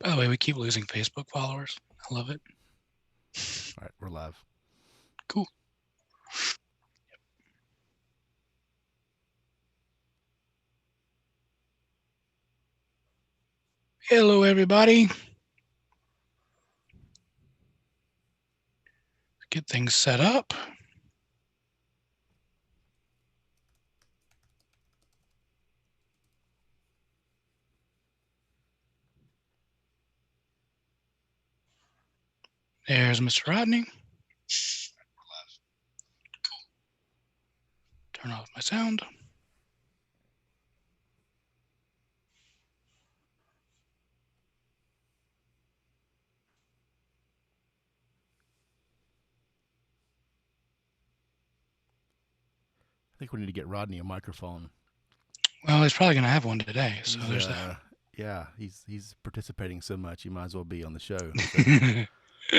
By the way, we keep losing Facebook followers. I love it. All right, we're live. Cool. Hello, everybody. Get things set up. There's Mr. Rodney. Turn off my sound. I think we need to get Rodney a microphone. Well, he's probably going to have one today, so there's that. Yeah, he's participating so much, he might as well be on the show. So.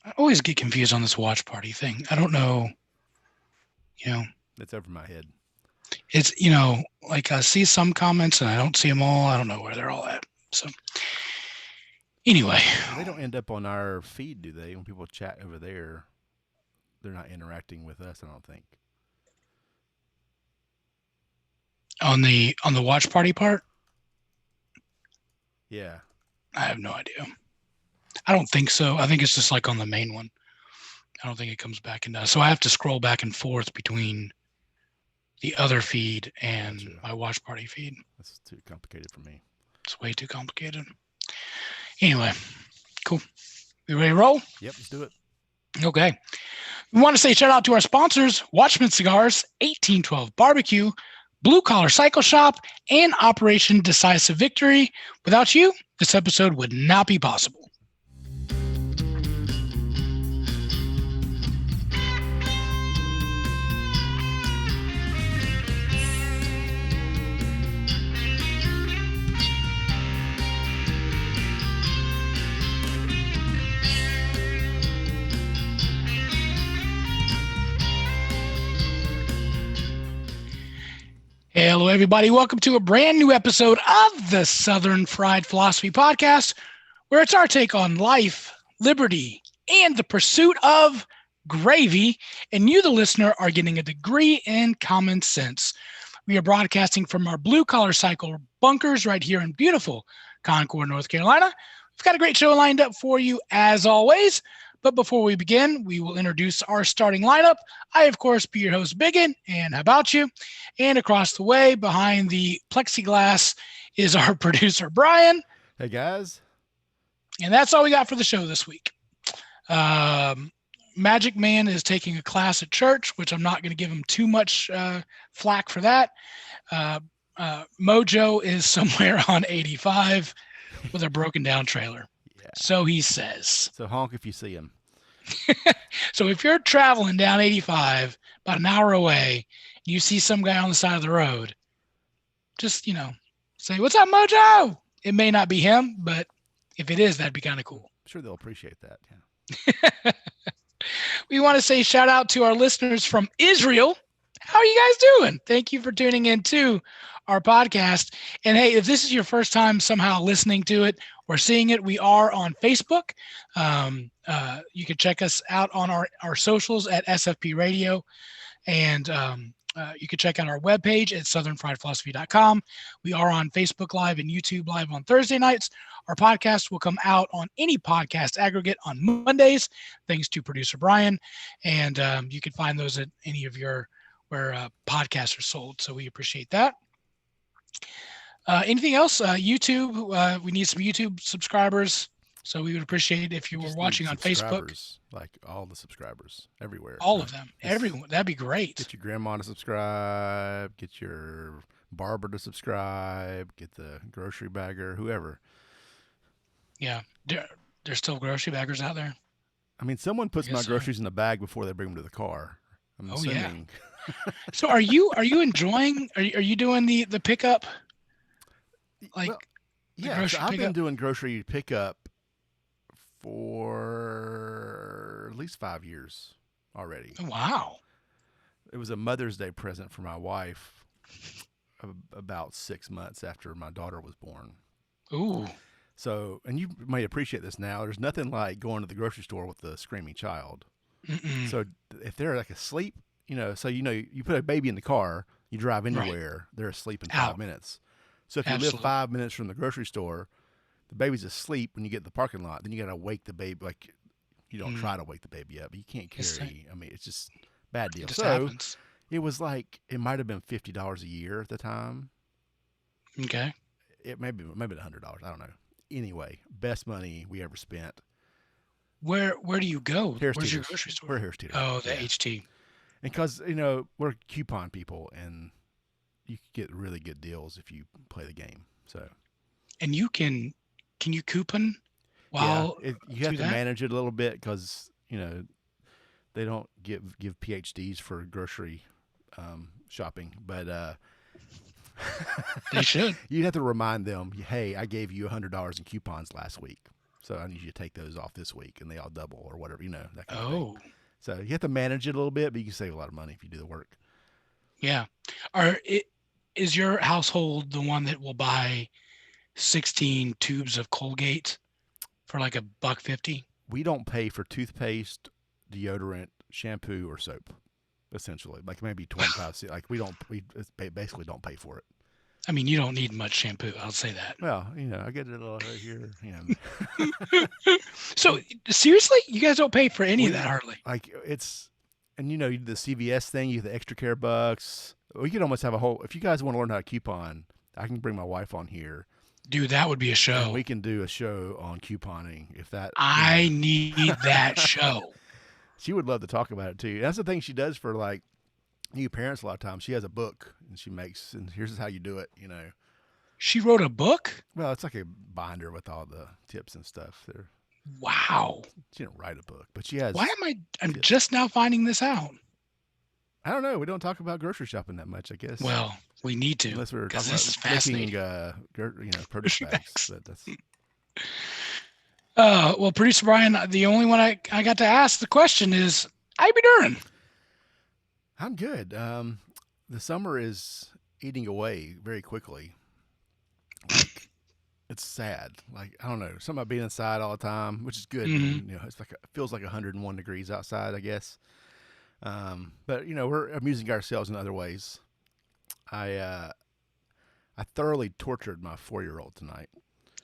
I always get confused on this watch party thing. I don't know. It's over my head. It's, like I see some comments and I don't see them all. I don't know where they're all at. So anyway. They don't end up on our feed, do they? When people chat over there, they're not interacting with us, I don't think. On the watch party part? Yeah. I have no idea. I don't think so. I think it's just like on the main one. I don't think it comes back into. So I have to scroll back and forth between the other feed and my watch party feed. That's too complicated for me. It's way too complicated. Anyway, cool. You ready to roll? Yep, let's do it. Okay. We want to say shout out to our sponsors, Watchman Cigars, 1812 Barbecue, Blue Collar Cycle Shop, and Operation Decisive Victory. Without you, this episode would not be possible. Hello, everybody. Welcome to a brand new episode of the Southern Fried Philosophy Podcast, where it's our take on life, liberty, and the pursuit of gravy. And you, the listener, are getting a degree in common sense. We are broadcasting from our blue collar cycle bunkers right here in beautiful Concord, North Carolina. We've got a great show lined up for you as always. But before we begin, we will introduce our starting lineup. I, of course, be your host, Biggin, and how about you? And across the way, behind the plexiglass, is our producer, Brian. Hey, guys. And that's all we got for the show this week. Magic Man is taking a class at church, which I'm not going to give him too much flack for that. Mojo is somewhere on 85 with a broken down trailer. Yeah. So he says. So honk if you see him. So if you're traveling down 85, about an hour away, you see some guy on the side of the road, just, say, "What's up, Mojo?" It may not be him, but if it is, that'd be kind of cool. I'm sure they'll appreciate that. Yeah. We want to say shout out to our listeners from Israel. How are you guys doing? Thank you for tuning in to our podcast. And hey, if this is your first time somehow listening to it or seeing it, we are on Facebook. You can check us out on our socials at SFP Radio. And you can check out our webpage at southernfriedphilosophy.com. We are on Facebook Live and YouTube Live on Thursday nights. Our podcast will come out on any podcast aggregate on Mondays, thanks to producer Brian. And you can find those at any of where podcasts are sold. So we appreciate that. Anything else? YouTube, we need some YouTube subscribers. So we would appreciate if you were watching on Facebook. Like all the subscribers everywhere. All of them. Everyone. That'd be great. Get your grandma to subscribe. Get your barber to subscribe. Get the grocery bagger, whoever. Yeah. There's still grocery baggers out there. I mean, someone puts my groceries in the bag before they bring them to the car. I'm assuming. Yeah. So are you enjoying, are you doing the pickup? Like, The Yeah, so grocery I've been pickup? doing grocery pickup for at least 5 years already. Wow. It was a Mother's Day present for my wife about 6 months after my daughter was born. Ooh. So, and you may appreciate this now. There's nothing like going to the grocery store with a screaming child. Mm-mm. So, if they're like asleep, you put a baby in the car, you drive Right. anywhere, they're asleep in five Out. minutes. So, if you live Absolutely. 5 minutes from the grocery store, the baby's asleep when you get in the parking lot. Then you got to wake the baby. Like, you don't Mm. try to wake the baby up, but you can't It's, carry. I mean, it's just bad it deal. just So, happens. it was like it might have been $50 a year at the time. Okay. It maybe $100. I don't know. Anyway, best money we ever spent. Where do you go? Harris Where's your Teeter's. grocery store? We're Harris Teeter. Oh, the Yeah, HT. and because we're coupon people, and you can get really good deals if you play the game. So And can you coupon yeah, while you have through to that? manage it a little bit because they don't give PhDs for grocery shopping, but They should. you have to remind them, hey, I gave you $100 in coupons last week, so I need you to take those off this week, and they all double or whatever, that kind of thing. Oh, So you have to manage it a little bit, but you can save a lot of money if you do the work. yeah. Is your household the one that will buy 16 tubes of Colgate for like $1.50? We don't pay for toothpaste, deodorant, shampoo, or soap. Essentially, like maybe 25 cents. Like we basically don't pay for it. I mean, you don't need much shampoo. I'll say that. Well, I get it a little right here. So seriously, you guys don't pay for any of that We hardly. like it's, and the CVS thing, you get the extra care bucks. We could almost have a whole. If you guys want to learn how to coupon, I can bring my wife on here, Dude, that would be a and show. we can do a show on couponing. If that, I need that show. she would love to talk about it too. That's the thing she does for like new parents. A lot of times, she has a book and she makes, and here's how you do it. She wrote a book? Well, it's like a binder with all the tips and stuff. Wow. She didn't write a book, but she Why has I'm tips. just now finding this out. I don't know. We don't talk about grocery shopping that much, I guess, Well, we need to unless we were because talking this about is making, fascinating. produce Grocery bags. bags. But that's Well, producer Brian, the only one I got to ask the question is, how you be doing? I'm good. The summer is eating away very quickly. Like it's sad. Like I don't know, something about being inside all the time, which is good. Hmm. And, it's like it feels like 101 degrees outside, I guess. But we're amusing ourselves in other ways. I I thoroughly tortured my 4-year-old tonight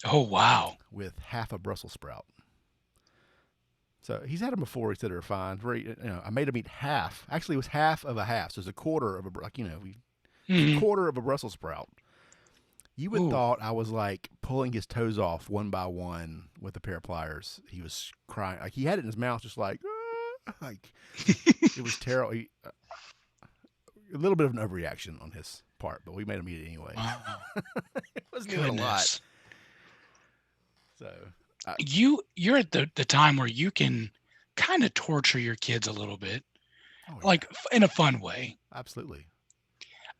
Oh, wow. with half a Brussels sprout. So he's had them before. He said they were fine. I made him eat half. Actually, it was half of a half. So it's a quarter of Hmm. quarter of a Brussels sprout. You would Ooh. thought I was like pulling his toes off one by one with a pair of pliers. He was crying. Like he had it in his mouth, just like, like it was terrible. A little bit of an overreaction on his part, but we made him eat it anyway. Wow. It wasn't even a lot. Goodness. So, You're at the time where you can kind of torture your kids a little bit, oh yeah, like in a fun way. absolutely.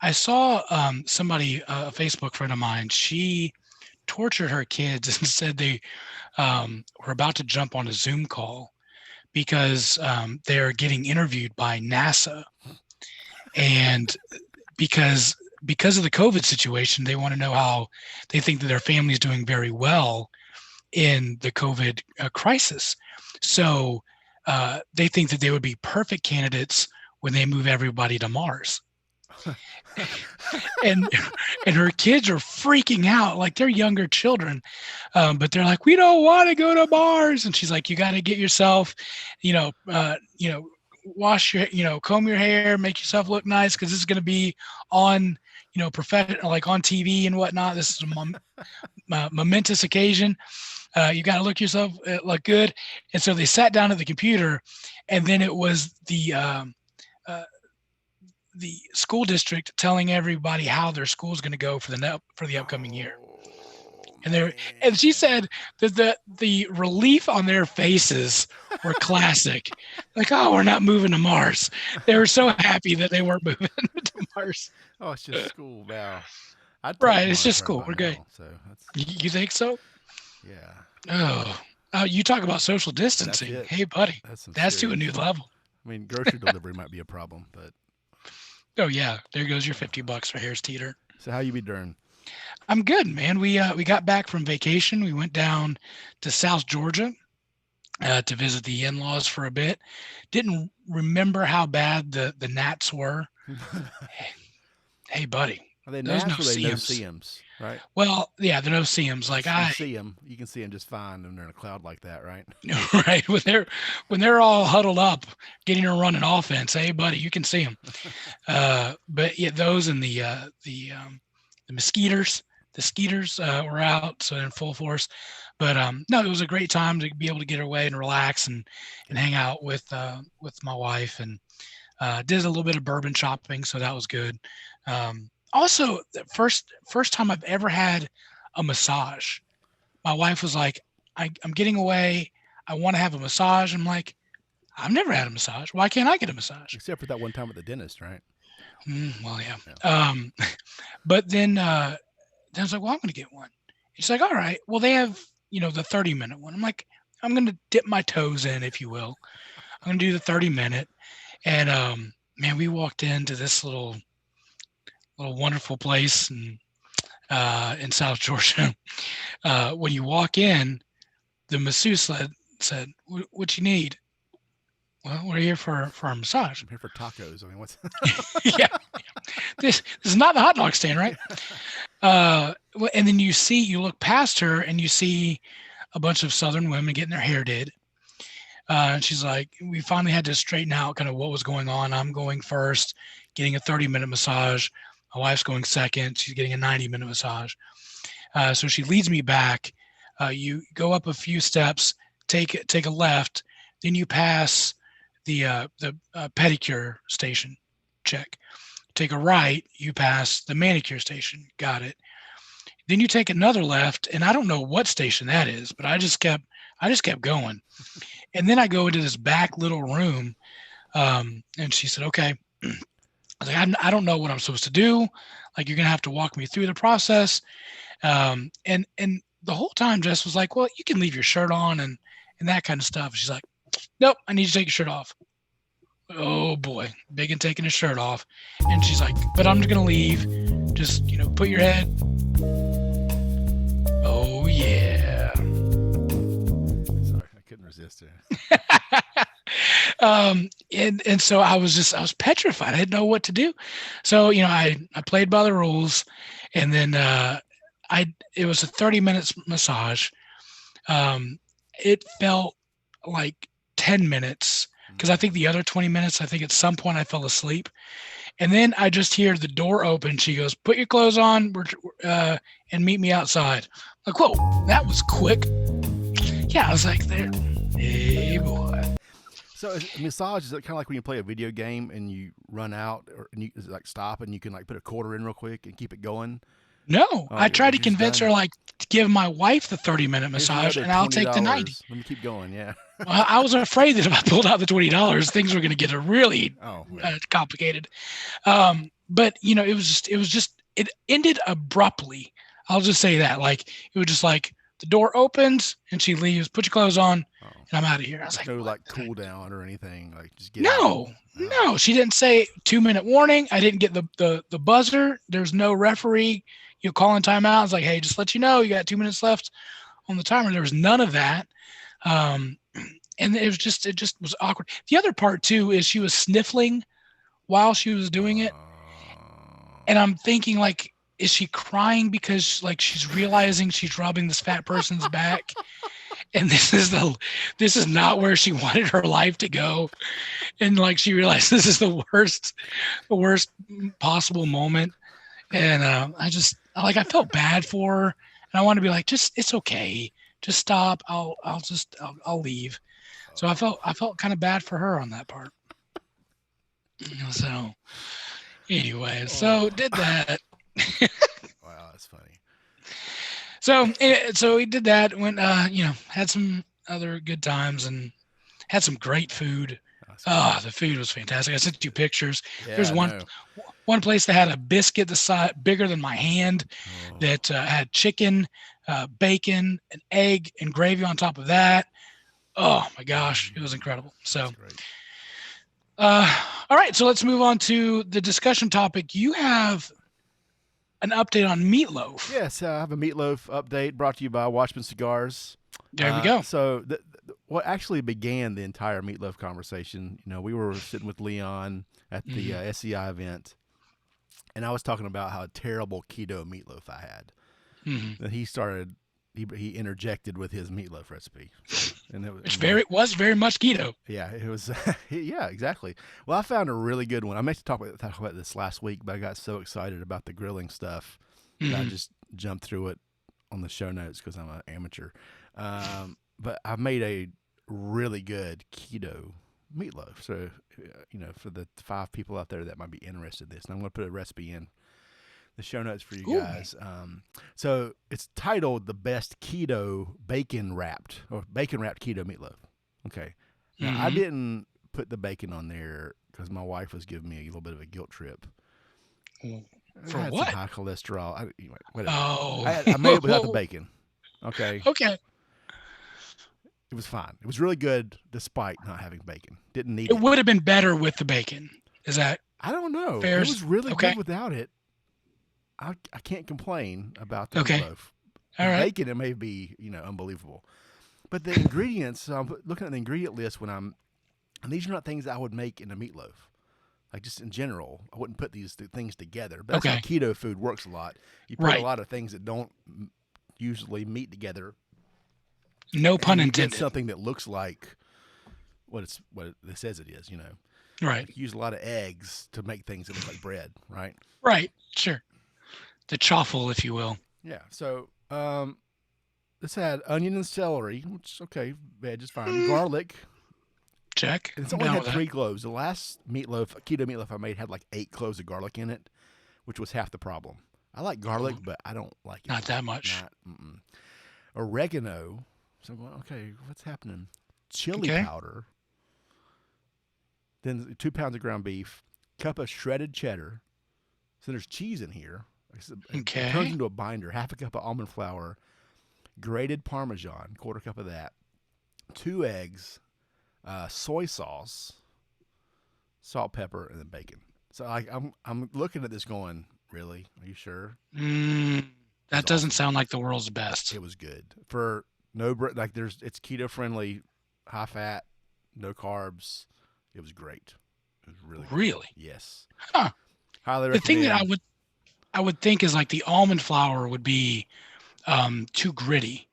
I saw somebody, a Facebook friend of mine, she tortured her kids and said they were about to jump on a Zoom call because they're getting interviewed by NASA. And because of the COVID situation, they want to know how they think that their family is doing very well in the COVID crisis. So they think that they would be perfect candidates when they move everybody to Mars. and and her kids are freaking out, like they're younger children, but they're like, we don't want to go to Mars. And she's like, you got to get yourself, wash your, comb your hair, make yourself look nice, because this is going to be on, professional, like on TV and whatnot. This is a momentous occasion. You got to look good. And so they sat down at the computer, and then it was the school district telling everybody how their school is going to go for the upcoming year. Oh And she man. said that the relief on their faces were classic. Like, oh, we're not moving to Mars. They were so happy that they weren't moving to Mars. Oh, it's just school now. I'd take Right. It's just monochrome cool. by We're good. now. So that's You think so? yeah. Oh, you talk about social That's distancing. it. Hey, buddy, That's some that's to a new serious. level. I mean, grocery delivery might be a problem, but Oh yeah, there goes your $50 for Harris Teeter. so how you be doing? I'm good, man. We got back from vacation. We went down to South Georgia to visit the in-laws for a bit. Didn't remember how bad the gnats were. Hey, buddy, Are they those gnats or are they no-see-ums. no-see-ums, right? Well, yeah, the no-see-ums. Like You I, see them. You can see them just fine when they're in a cloud like that, right? right when they're all huddled up, getting a running offense. Hey, buddy, you can see them. But yeah, those and the mosquitoes, the skeeters were out, so in full force. But no, it was a great time to be able to get away and relax and hang out with my wife, and did a little bit of bourbon shopping, so that was good. Also, the first time I've ever had a massage. My wife was like, I'm getting away. I want to have a massage. I'm like, I've never had a massage. Why can't I get a massage? Except for that one time at the dentist, right? Well, yeah. Yeah. But then I was like, well, I'm going to get one. She's like, all right. Well, they have, the 30-minute one. I'm like, I'm going to dip my toes in, if you will. I'm going to do the 30-minute. And man, we walked into this little wonderful place in South Georgia. When you walk in, the masseuse said, what you need? Well, we're here for a massage. I'm here for tacos. I mean, what's Yeah. This is not the hot dog stand, right? And then you look past her and you see a bunch of Southern women getting their hair did. And she's like, we finally had to straighten out kind of what was going on. I'm going first, getting a 30-minute massage. My wife's going second. She's getting a 90-minute massage. So she leads me back. You go up a few steps, take a left, then you pass the pedicure station. Check. Take a right, you pass the manicure station. Got it. Then you take another left, and I don't know what station that is, but I just kept going. And then I go into this back little room, and she said, "Okay." I was like, I don't know what I'm supposed to do. Like, you're gonna have to walk me through the process. And the whole time, Jess was like, "Well, you can leave your shirt on and that kind of stuff." She's like, "Nope, I need you to take your shirt off." Oh boy, big and taking his shirt off. And she's like, "But I'm just gonna leave. Just put your head." Oh yeah. sorry, I couldn't resist it. And so I was petrified. I didn't know what to do. So I played by the rules, and then it was a 30 minutes massage. It felt like 10 minutes because I think the other 20 minutes, I think at some point I fell asleep. And then I just hear the door open. She goes, "Put your clothes on and meet me outside." Like, whoa, that was quick. Yeah, I was like, there, hey boy. So a massage is it kind of like when you play a video game and you run out and you like stop and you can like put a quarter in real quick and keep it going? No, I tried to convince her done? to give my wife the 30-minute Here's massage, another and I'll take the 90. Let me keep going. Yeah. Well, I was afraid that if I pulled out the $20, things were going to get really Oh. Man. complicated. But it ended abruptly. I'll just say that. Like, it was just like the door opens and she leaves. Put your clothes on, Oh. and I'm out of here. I was like, no what? like cool down or anything. Like just get No, out. no. She didn't say 2-minute warning. I didn't get the buzzer. There's no referee. Calling timeout. I was like, hey, just let you know, you got 2 minutes left on the timer. There was none of that. And it just was awkward. The other part too is she was sniffling while she was doing it. And I'm thinking, like, is she crying because like she's realizing she's rubbing this fat person's back? And this is not where she wanted her life to go. And like she realized this is the worst possible moment. And I felt bad for her, and I wanted to be like, it's okay, just stop. I'll leave. So I felt kind of bad for her on that part. So anyway, so did that. Wow, that's funny. So we did that. Went had some other good times and had some great food. That's good. Oh, the food was fantastic. I sent you pictures. Yeah, There's I one know. one place that had a biscuit the size bigger than my hand Oh, that had chicken, bacon, an egg, and gravy on top of that. Oh my gosh, it was incredible. that's So, great. all right, so let's move on to the discussion topic. You have an update on meatloaf. Yes, I have a meatloaf update brought to you by Watchman Cigars. There we go. So, what actually began the entire meatloaf conversation? We were sitting with Leon at the Mhm. SEI event, and I was talking about how terrible keto meatloaf I had. Mhm. Then he started. He interjected with his meatloaf recipe. So, and it was, Which was very much keto. yeah, it was. Yeah, exactly. Well, I found a really good one. I meant to talk about this last week, but I got so excited about the grilling stuff that I Mhm. just jumped through it on the show notes because I'm an amateur. But I made a really good keto meatloaf. So, for the 5 people out there that might be interested in this, and I'm going to put a recipe in the show notes for you Ooh. guys. So it's titled "The Best Keto Bacon Wrapped" or "Bacon Wrapped Keto Meatloaf." Okay. Now I Mhm. didn't put the bacon on there because my wife was giving me a little bit of a guilt trip. It For had some what? high cholesterol. Anyway, whatever. Oh. I made it without the bacon. Okay. Okay. It was fine. It was really good despite not having bacon. Didn't need It it. would have been better with the bacon. Is that I don't know. fair? It was really Okay. good without it. I can't complain about the Okay. meatloaf. All With right. bacon, it may be unbelievable. But the ingredients, so I'm looking at the ingredient list and these are not things I would make in a meatloaf. Like just in general, I wouldn't put these things together. But that's how Okay. keto food works a lot. You put a Right. lot of things that don't usually meet together, No and pun you get intended. something that looks like what it says it is. Right. Like you use a lot of eggs to make things that look like bread, right? Right. Sure. The chaffle, if you will. Yeah. So this had onion and celery, which okay, veg is fine. Garlic, Check. and it's I'm only down had with that. 3 cloves. The last keto meatloaf I made had like 8 cloves of garlic in it, which was half the problem. I like garlic, Ooh, but I don't like it. not that much. Not oregano. So I'm going, okay, what's happening? Chili Okay. powder. Then 2 pounds of ground beef, cup of shredded cheddar. So there's cheese in here. It turns Okay. into a binder. Half a cup of almond flour, grated Parmesan, quarter cup of that, 2 eggs, soy sauce, salt, pepper, and then bacon. So I'm looking at this going, really? Are you sure? Mm, It was that doesn't awesome. sound like the world's best. It was good for no like it's keto friendly, high fat, no carbs. It was great. It was really good. Really? Yes, Huh. highly The thing that recommend. I would think is like the almond flour would be too gritty.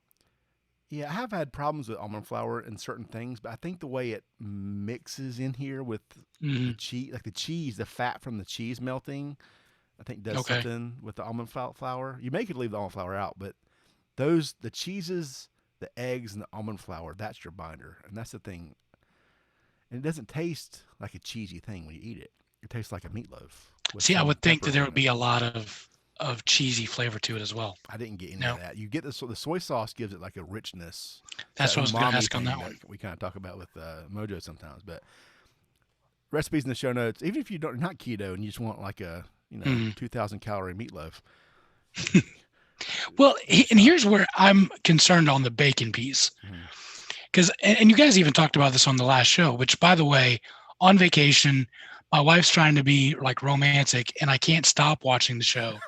Yeah, I have had problems with almond flour in certain things, but I think the way it mixes in here with the Mhm. cheese, like the cheese, the fat from the cheese melting, I think does Okay. something with the almond flour. You may could leave the almond flour out, but the cheeses, the eggs, and the almond flour, that's your binder, and that's the thing. And it doesn't taste like a cheesy thing when you eat it. It tastes like a meatloaf with See, I some would think that peppers there in would it. be a lot of cheesy flavor to it as well. I didn't get any of No, that. You get the soy sauce gives it like a richness. It's that's that what I was going to umami ask on thing that that one. we kind of talk about with Mojo sometimes. But recipes in the show notes. Even if you don't not keto and you just want like a Mhm. 2,000 calorie meatloaf, Well, give it a and shot. here's where I'm concerned on the bacon piece. Mm-hmm. Because, and you guys even talked about this on the last show, which by the way, on vacation, my wife's trying to be like romantic and I can't stop watching the show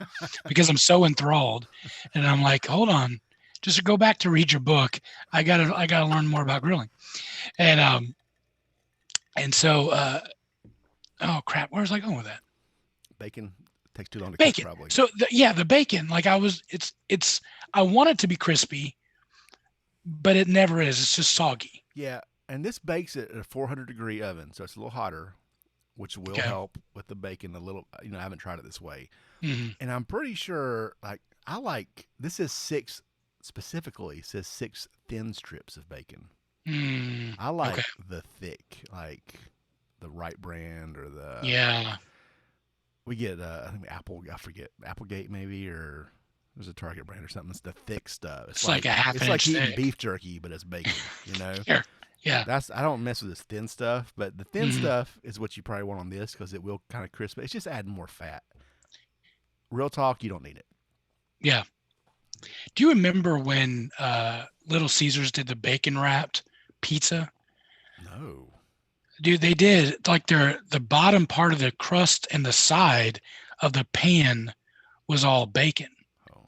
because I'm so enthralled. And I'm like, hold on, just go back to read your book. I gotta learn more about grilling. And so oh crap, where was I going with that? Bacon takes too long to cook, Bacon. probably. So yeah, the bacon, like it's I want it to be crispy, but it never is. It's just soggy. Yeah, and this bakes it at a 400-degree oven, so it's a little hotter, which will Okay. help with the bacon a little. I haven't tried it this way, Hmm. and I'm pretty sure like I like this is 6 specifically says 6 thin strips of bacon. Mm, I okay. like the thick, like the right brand or the Yeah. we get I think I forget Applegate maybe or there's a Target brand or something. It's the thick stuff. It's like a half It's an like inch eating thick. beef jerky, but it's bacon. Sure. Yeah. I don't mess with this thin stuff, but the thin Hmm. stuff is what you probably want on this because it will kind of crisp. It's just adding more fat. Real talk, you don't need it. Yeah. Do you remember when Little Caesars did the bacon wrapped pizza? No. Dude, they did like the bottom part of the crust and the side of the pan was all bacon. Oh.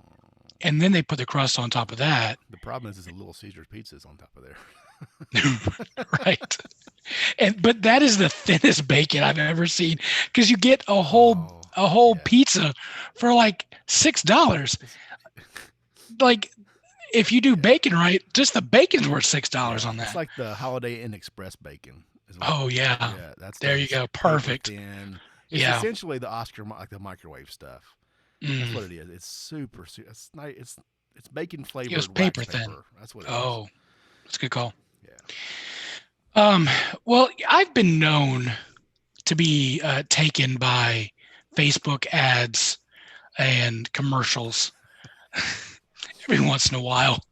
And then they put the crust on top of that. The problem is, a Little Caesars pizza is on top of there. Right. And but that is the thinnest bacon I've ever seen because you get Oh, a whole yeah. pizza for like $6. It's, Like if you do yeah. bacon right, just the bacon's worth $6 Yeah. on It's that. like the Holiday Inn Express bacon. Is what? Oh yeah. Yeah, that There stuff you is go. paper Perfect. thin. It's Yeah. essentially the Oscar, like the microwave stuff. That's Mm. what it is. It's super. It's not. It's bacon It was flavored wax paper thin. paper. That's what it is. Oh, that's a good call. Yeah. Um, well, I've been known to be taken by Facebook ads and commercials every once in a while.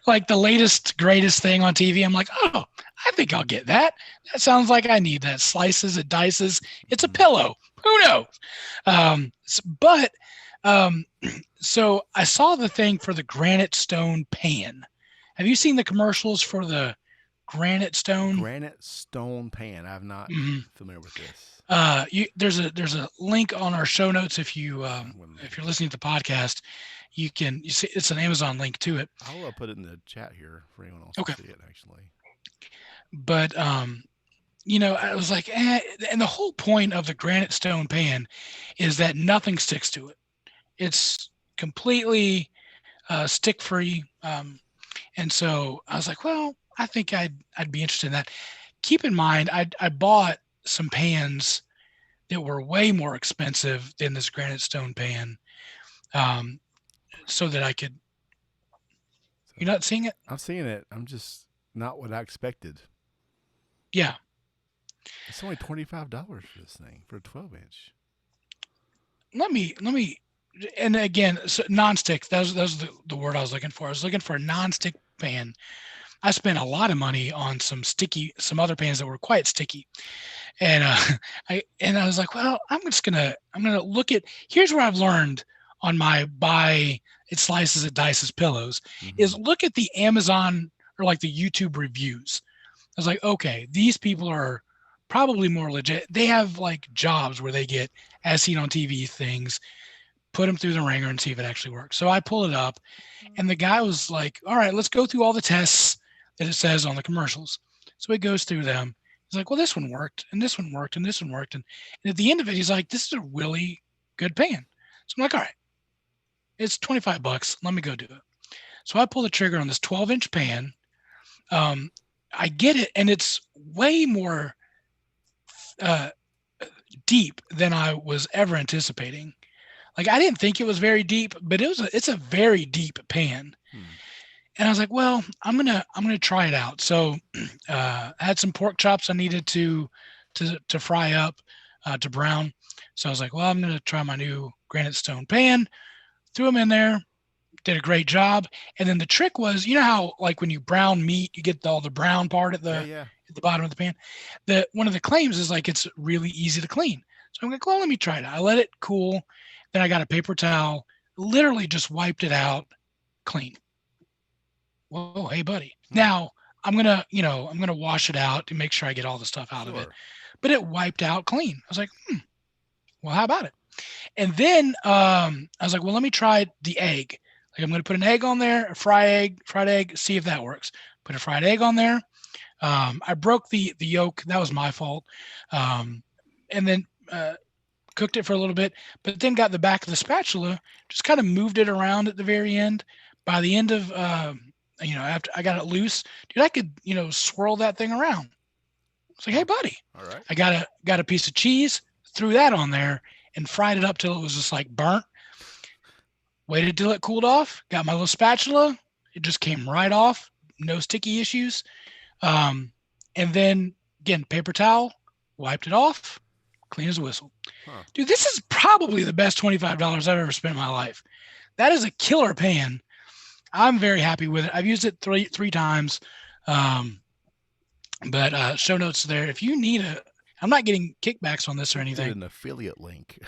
Like the latest, greatest thing on TV, I'm like, oh, I think I'll get that. That sounds like I need that. Slices, it dices. It's a Mm-hmm. pillow. Who knows? But um, so I saw the thing for the granite stone pan. Have you seen the commercials for the granite stone? Granite stone pan. I'm not Mm-hmm. familiar with this. There's a link on our show notes When if you're listening to the podcast, you see it's an Amazon link to it. I'll put it in the chat here for anyone else Okay, to see it. Actually. but I was like, and the whole point of the granite stone pan is that nothing sticks to it. It's completely stick free, and so I was like, well, I think I'd be interested in that. Keep in mind, I bought some pans that were way more expensive than this granite stone pan, um, so that I could. So You're not seeing it? I'm seeing it. I'm just not what I expected. Yeah. It's only $25 for this thing for a 12-inch. Let me. And again, so nonstick. That was the word I was looking for. I was looking for a nonstick pan. I spent a lot of money on some other pans that were quite sticky, and I was like, well, I'm gonna look at. Here's where I've learned on my buy it slices it dices pillows Mm-hmm. is look at the Amazon or like the YouTube reviews. I was like, okay, these people are probably more legit. They have like jobs where they get as seen on TV things, put them through the ringer and see if it actually works. So I pull it up, and the guy was like, all right, let's go through all the tests that it says on the commercials. So he goes through them. He's like, well, this one worked, and this one worked, and this one worked. And at the end of it, he's like, this is a really good pan. So I'm like, all right, it's $25. Let me go do it. So I pull the trigger on this 12-inch pan. Um, I get it, and it's way more uh, deep than I was ever anticipating. Like I didn't think it was very deep, but it's a very deep pan. Hmm. And I was like, well, I'm gonna try it out. So I had some pork chops I needed to fry up to brown. So I was like, well, I'm gonna try my new granite stone pan. Threw them in there, did a great job. And then the trick was, you know how like when you brown meat, you get all the brown part at Yeah, the yeah. bottom of the pan. The one of the claims is like it's really easy to clean. So I'm like, well, let me try it. I let it cool. Then I got a paper towel, literally just wiped it out, clean. Whoa, hey buddy. Hmm. Now I'm gonna wash it out to make sure I get all the stuff out of it. Sure. But it wiped out clean. I was like, well, how about it? And then I was like, well, let me try the egg. Like I'm gonna put an egg on there, a fried egg, see if that works. Put a fried egg on there. I broke the yolk. That was my fault. And then cooked it for a little bit, but then got the back of the spatula, just kind of moved it around at the very end. By the end of, after I got it loose, dude, I could, swirl that thing around. It's like, hey, buddy, All right. I got a piece of cheese, threw that on there, and fried it up till it was just like burnt. Waited till it cooled off. Got my little spatula. It just came right off. No sticky issues. And then again, paper towel, wiped it off, clean as a whistle. Huh. Dude, this is probably the best $25 I've ever spent in my life. That is a killer pan. I'm very happy with it. I've used it three times. But show notes there. If you need I'm not getting kickbacks on this or Let's get anything. an affiliate link.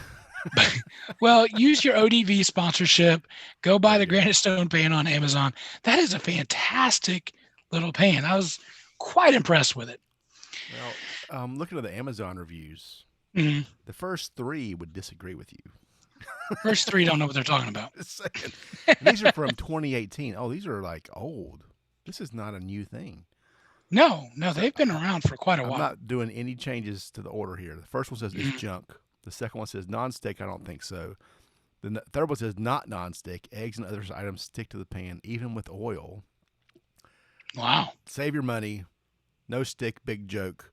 Well, use your ODV sponsorship. Go buy There the you go. Granite Stone pan on Amazon. That is a fantastic little pan. I was quite impressed with it. Well, looking at the Amazon reviews, Mhm. the first three would disagree with you. First three don't know what they're talking about. Just saying. And these are from 2018. Oh, these are like old. This is not a new thing. No, So they've been around for quite a I'm while. not doing any changes to the order here. The first one says it's Mhm. junk. The second one says non-stick. I don't think so. The third one says not non-stick. Eggs and other items stick to the pan, even with oil. Wow. Save your money. No stick. Big joke.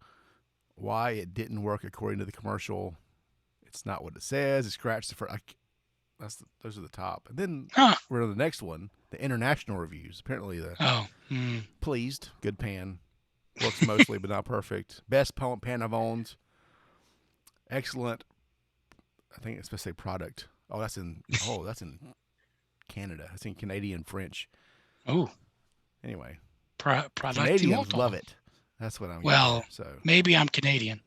Why it didn't work according to the commercial. It's not what it says. It scratched the first. Those are the top. And then Huh. we're on the next one. The international reviews. Apparently the Oh. pleased. Good pan. Works mostly, but not perfect. Best pan I've owned. Excellent. I think it's supposed to say product. That's in Canada. It's in Canadian French. Oh. Anyway, Producti Canadians molto. love it. That's what I'm getting Well, at. So maybe I'm Canadian.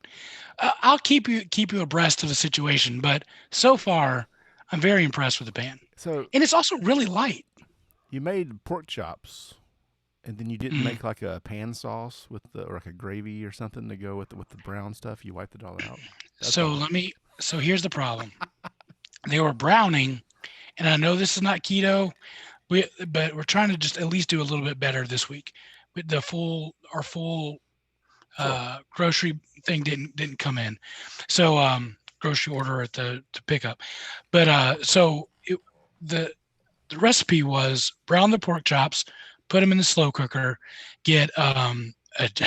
I'll keep you abreast of the situation, but so far I'm very impressed with the pan, so and it's also really light. you made pork chops, and then you didn't Mhm. make like a pan sauce or like a gravy or something to go with the brown stuff. You wiped it all out. That's So odd. let me. So here's the problem. They were browning, and I know this is not keto, but we're trying to just at least do a little bit better this week. But our full Sure. grocery thing didn't come in, so grocery order at the pickup. But the the recipe was brown the pork chops, put them in the slow cooker, get an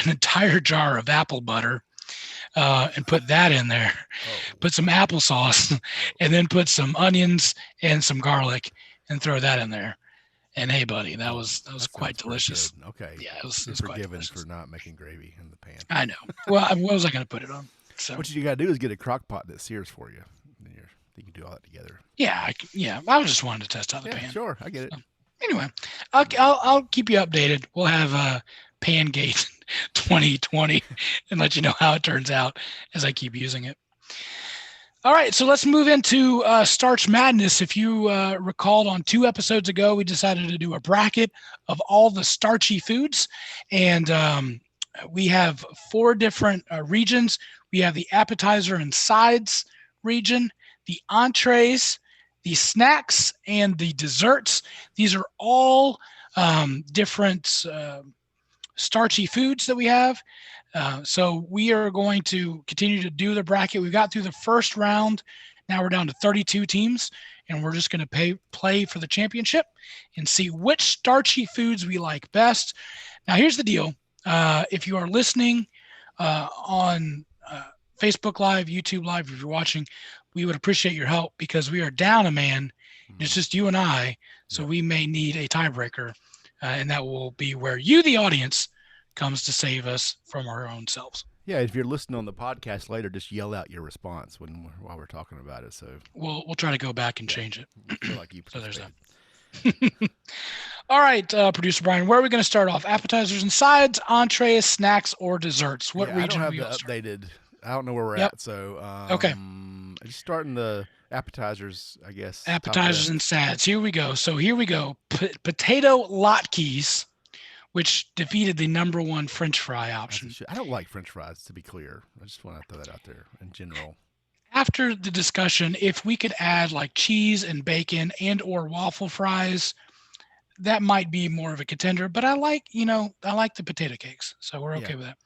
entire jar of apple butter, and put that in there. Oh. Put some applesauce, Oh. and then put some onions and some garlic, and throw that in there. And hey, buddy, that Oh, was that quite sounds pretty good. delicious. Okay. Yeah, it You're was quite forgiven delicious. for not making gravy in the pan. I know. Well, what was I going to put it on? So What you got to do is get a crock pot that sears for you. You can do all that together. yeah, I was just wanting to test out the Yeah, pan. sure. I get it. So, anyway, I'll keep you updated. We'll have Pangate 2020 and let you know how it turns out as I keep using it. All right, so let's move into Starch Madness. If you recalled on 2 episodes ago, we decided to do a bracket of all the starchy foods, and we have 4 different regions. We have the appetizer and sides region, the entrees, the snacks, and the desserts. These are all different starchy foods that we have. So we are going to continue to do the bracket. We got through the first round. Now we're down to 32 teams, and we're just going to play for the championship and see which starchy foods we like best. Now, here's the deal. If you are listening on Facebook Live, YouTube Live, if you're watching, we would appreciate your help because we are down a man. It's just you and I, so Yep. we may need a tiebreaker, and that will be where you, the audience, comes to save us from our own selves. Yeah, if you're listening on the podcast later, just yell out your response while we're talking about it. So We'll try to go back and yeah, change it. feel like you So there's participated. that. All right, producer Brian, where are we going to start off? Appetizers and sides, entrees, snacks, or desserts? What Yeah, I don't region are have we the all start? updated. I don't know where we're Yep. at. So Okay. just starting the appetizers, I guess. Top Appetizers left. and sides. Here we go. So here we go. Potato latkes, which defeated the number one French fry option. I don't like French fries, to be clear. I just want to throw that out there in general. After the discussion, if we could add like cheese and bacon and or waffle fries, that might be more of a contender. But I like the potato cakes, so we're okay Yeah. with that.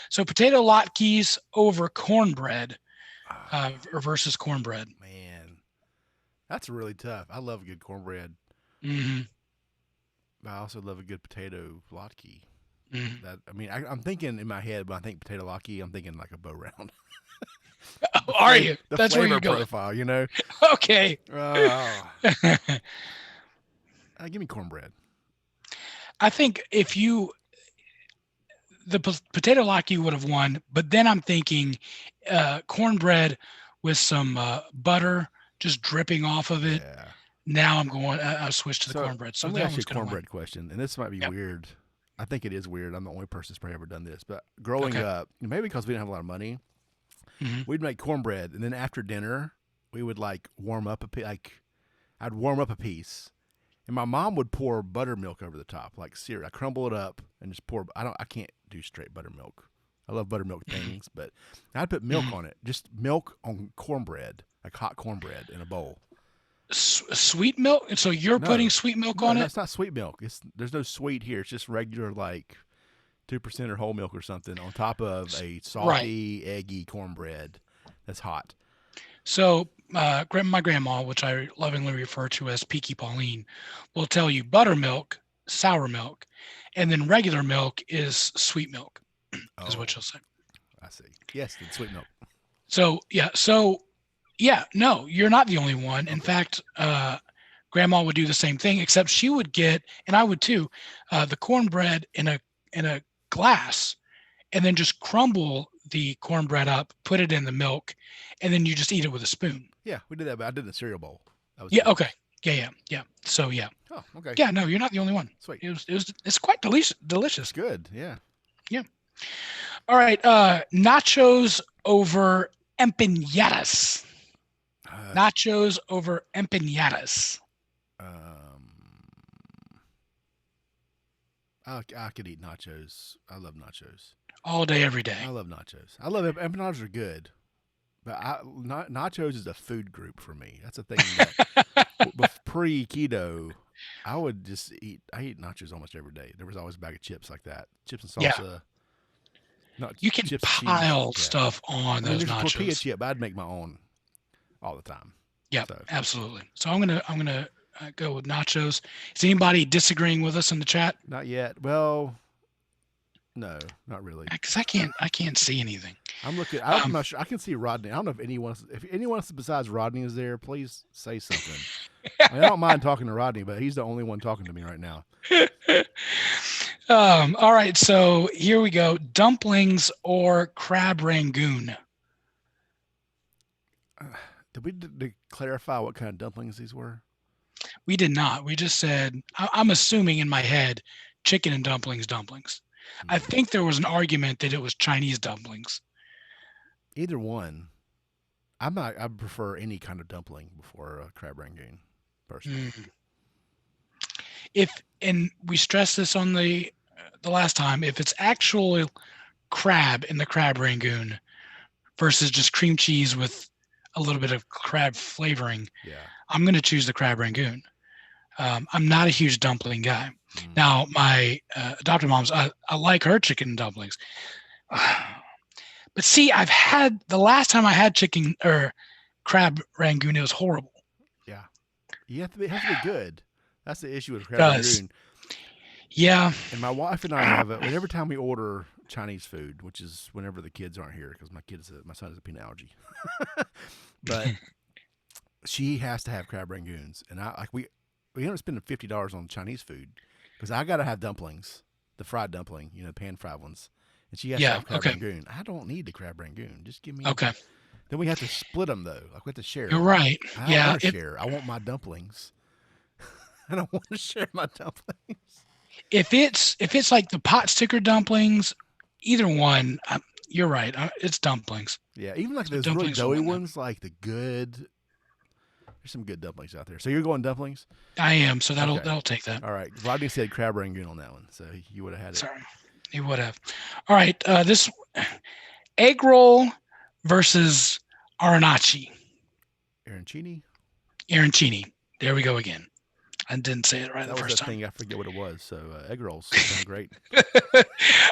So potato latkes over cornbread versus cornbread. Man, that's really tough. I love a good cornbread. Mm-hmm. But I also love a good potato latke. Mm-hmm. I'm thinking in my head when I think potato latke, I'm thinking like a bow round. Oh, are you? The That's where flavor you're going. profile, you know. Okay. Give me cornbread. I think if the potato latke would have won, but then I'm thinking cornbread with some butter just dripping off of it. Yeah. Now I'm going. I'll switch to the So cornbread. So let me that ask you one's a going to win. cornbread question, and this might be Yep. weird I think it is weird. I'm the only person that's probably ever done this. But growing Okay. up, maybe because we didn't have a lot of money, Hmm. we'd make cornbread, and then after dinner, we would like warm up I'd warm up a piece, and my mom would pour buttermilk over the top, like cereal. I crumble it up and just pour. I can't do straight buttermilk. I love buttermilk things, but I'd put milk Hmm. on it. Just milk on cornbread, like hot cornbread in a bowl. Sweet milk. So you're putting No, sweet milk no, on it? that's not sweet milk. There's no sweet here. It's just regular like 2% or whole milk or something on top of a Right. salty, eggy cornbread that's hot. So my grandma, which I lovingly refer to as Peaky Pauline, will tell you buttermilk, sour milk, and then regular milk is sweet milk, is what Oh, she'll say. I see. Yes, the sweet milk. So no, you're not the only one. In Okay. fact, grandma would do the same thing, except she would get, and I would too, the cornbread in a glass, and then just crumble the cornbread up, put it in the milk, and then you just eat it with a spoon. Yeah, we did that, but I did the cereal bowl. That was Yeah. different. Okay. Yeah. So yeah. Oh, okay. Yeah. No, you're not the only one. Sweet. It's quite delicious. It's Delicious. good. Yeah. Yeah. All right. Nachos over empanadas. Uh, Nachos over empanadas. um, I could eat nachos. I love nachos. All day, every I day. love nachos. I love empanadas are good, but nachos is a food group for me. That's a thing that pre keto, I would just eat. I eat nachos almost every day. There was always a bag of chips like that, chips and Yeah. salsa, not You can chips and cheese. pile Yeah, stuff on I mean those there's a tortilla nachos. chip, but I'd make my own all the time. Yeah, So absolutely. So I'm gonna go with nachos. Is anybody disagreeing with us in the chat? not yet. Well, no, not really. Because I can't see anything. I'm looking. I'm Um, not sure. I can see Rodney. I don't know if anyone else besides Rodney is there. Please say something. I mean, I don't mind talking to Rodney, but he's the only one talking to me right now. all right, so here we go. Dumplings or crab rangoon? Did we clarify what kind of dumplings these were? We did not. We just said, I'm assuming in my head, chicken and dumplings. I Hmm. think there was an argument that it was Chinese dumplings. Either one. I'm not. I prefer any kind of dumpling before crab rangoon, personally. Mm. If and we stressed this on the last time, if it's actual crab in the crab rangoon versus just cream cheese with a little bit of crab flavoring, Yeah. I'm going to choose the crab rangoon. I'm not a huge dumpling guy. Mm. Now, my adopted mom's, I like her chicken and dumplings. But see, I've had the last time I had chicken or crab rangoon, it was horrible. Yeah. It has to be good. That's the issue with It crab does. rangoon. Yeah. And my wife and I have it every time we order Chinese food, which is whenever the kids aren't here because my son has a peanut allergy. But she has to have crab rangoons, and we end up spending $50 on Chinese food because I got to have dumplings, the fried dumpling, pan fried ones, and she has to Yeah. have crab Okay. rangoon. I don't need the crab rangoon. Just give me. Okay. Then we have to split them though. Like we have to share You're them. right. I don't Yeah. want to share. I want my dumplings. I don't want to share my dumplings. If it's like the pot sticker dumplings, either one, you're right. It's dumplings. Yeah, even like So those really dumplings will doughy win that. ones, like the good. There's some good dumplings out there. So you're going dumplings? I am. So that'll Okay. that'll take that. All right. Rodney said crab rangoon on that one, so you would have had it. Sorry, you would have. All right. This egg roll versus arancini. Arancini? Arancini. There we go again. I didn't say it right That the was first that time. thing. I forget what it was. So egg rolls sound great.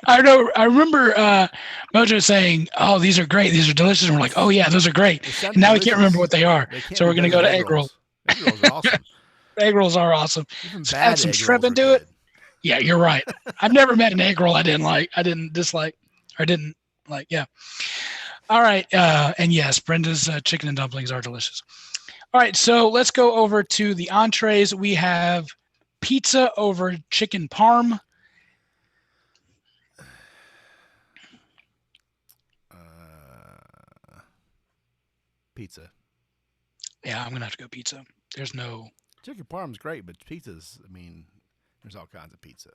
I know. I remember Mojo saying, "Oh, these are great. These are delicious." And we're like, "Oh yeah, those are great." They sound And now we can't remember delicious. what they are. They can't So be we're gonna better go than to egg roll. rolls. Egg rolls are awesome. Egg rolls are awesome. Even So bad add some egg shrimp rolls are into it. good. Yeah, you're right. I've never met an egg roll I didn't like. I didn't dislike, or didn't like. Yeah. All right. And yes, Brenda's chicken and dumplings are delicious. All right. So let's go over to the entrees. We have pizza over chicken parm. Pizza. Yeah, I'm gonna have to go pizza. There's no. Chicken parm's great, but pizzas, I mean, there's all kinds of pizza.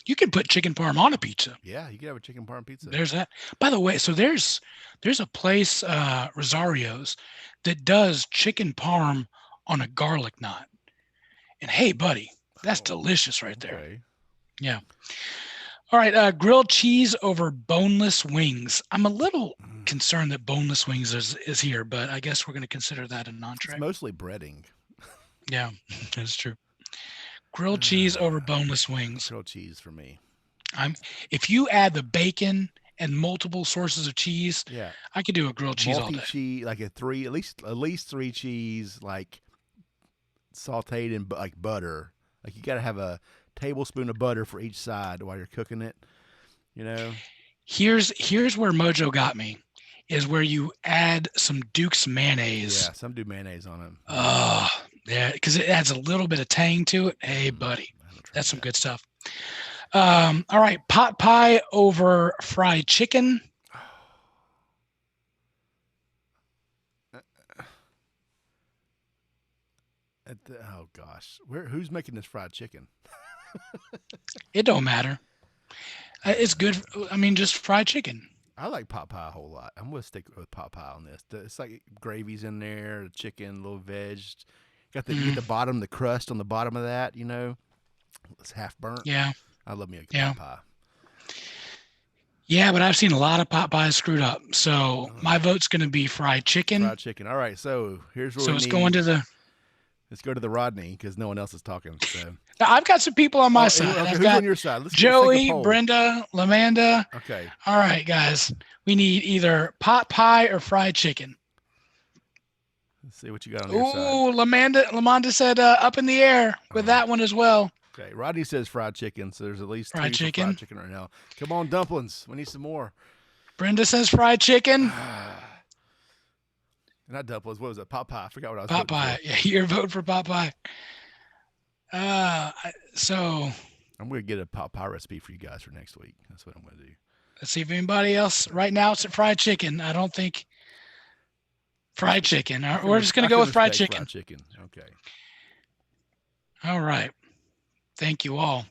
You can put chicken parm on a pizza. Yeah, you can have a chicken parm pizza. There's that. By the way, so there's a place, Rosario's, that does chicken parm on a garlic knot. And hey, buddy, that's Oh, delicious right there. okay. Yeah. All right. Grilled cheese over boneless wings. I'm a little concerned that boneless wings is here, but I guess we're going to consider that an It's entree. mostly breading. Yeah, that's true. Grilled cheese over boneless wings. Grilled cheese for me. If you add the bacon and multiple sources of cheese, Yeah, I could do a grilled cheese all multi day. cheese, like at least 3 cheese, like sautéed in like butter. Like you got to have a tablespoon of butter for each side while you're cooking it. You know. Here's where Mojo got me, is where you add some Duke's mayonnaise. Yeah, some do mayonnaise on them. Oh, yeah, because it adds a little bit of tang to it. Hey, buddy, that's some good stuff. All right, pot pie over fried chicken. Oh gosh, who's making this fried chicken? It don't matter. It's good. I mean, just fried chicken. I like pot pie a whole lot. I'm gonna stick with pot pie on this. It's like gravy's in there, the chicken, little veg. Got you get the bottom, the crust on the bottom of that. You know, it's half burnt. Yeah. I love me a pot pie. Yeah, but I've seen a lot of pot pies screwed up. So my vote's going to be fried chicken. Fried chicken. All right. So here's where let's go to the Rodney because no one else is talking. So now, I've got some people on my side. Okay, I've who's got on your side? Joey, Brenda, Lamanda. Okay. All right, guys. We need either pot pie or fried chicken. Let's see what you got on your side. Ooh, Lamanda said up in the air with that one as well. Okay, Rodney says fried chicken, so there's at least fried two fried chicken right now. Come on, dumplings. We need some more. Brenda says fried chicken. Not dumplings. What was it? Pot pie. I forgot what I was Pot pie. Yeah, you're voting for pot pie. So I'm going to get a pot pie recipe for you guys for next week. That's what I'm going to do. Let's see if anybody else. Right now, it's a fried chicken. I don't think fried chicken. We're just going to go with fried chicken. Fried chicken. Okay. All right. Thank you all.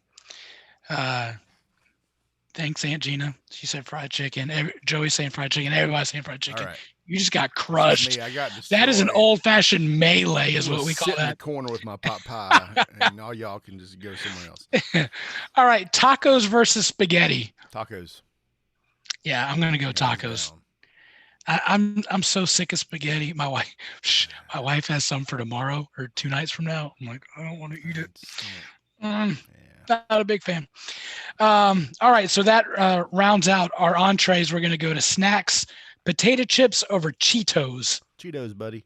Thanks, Aunt Gina. She said fried chicken. Joey's saying fried chicken. Everybody's saying fried chicken. Right. You just got crushed. I got destroyed. That is an old-fashioned melee, is what we call that. In the corner with my pot pie, and all y'all can just go somewhere else. All right, tacos versus spaghetti. Tacos. Yeah, I'm gonna go tacos. I'm so sick of spaghetti. My wife has some for tomorrow or 2 nights from now. I'm like, I don't want to eat it. Not a big fan. All right, so that rounds out our entrees. We're going to go to snacks. Potato chips over Cheetos. Cheetos, buddy.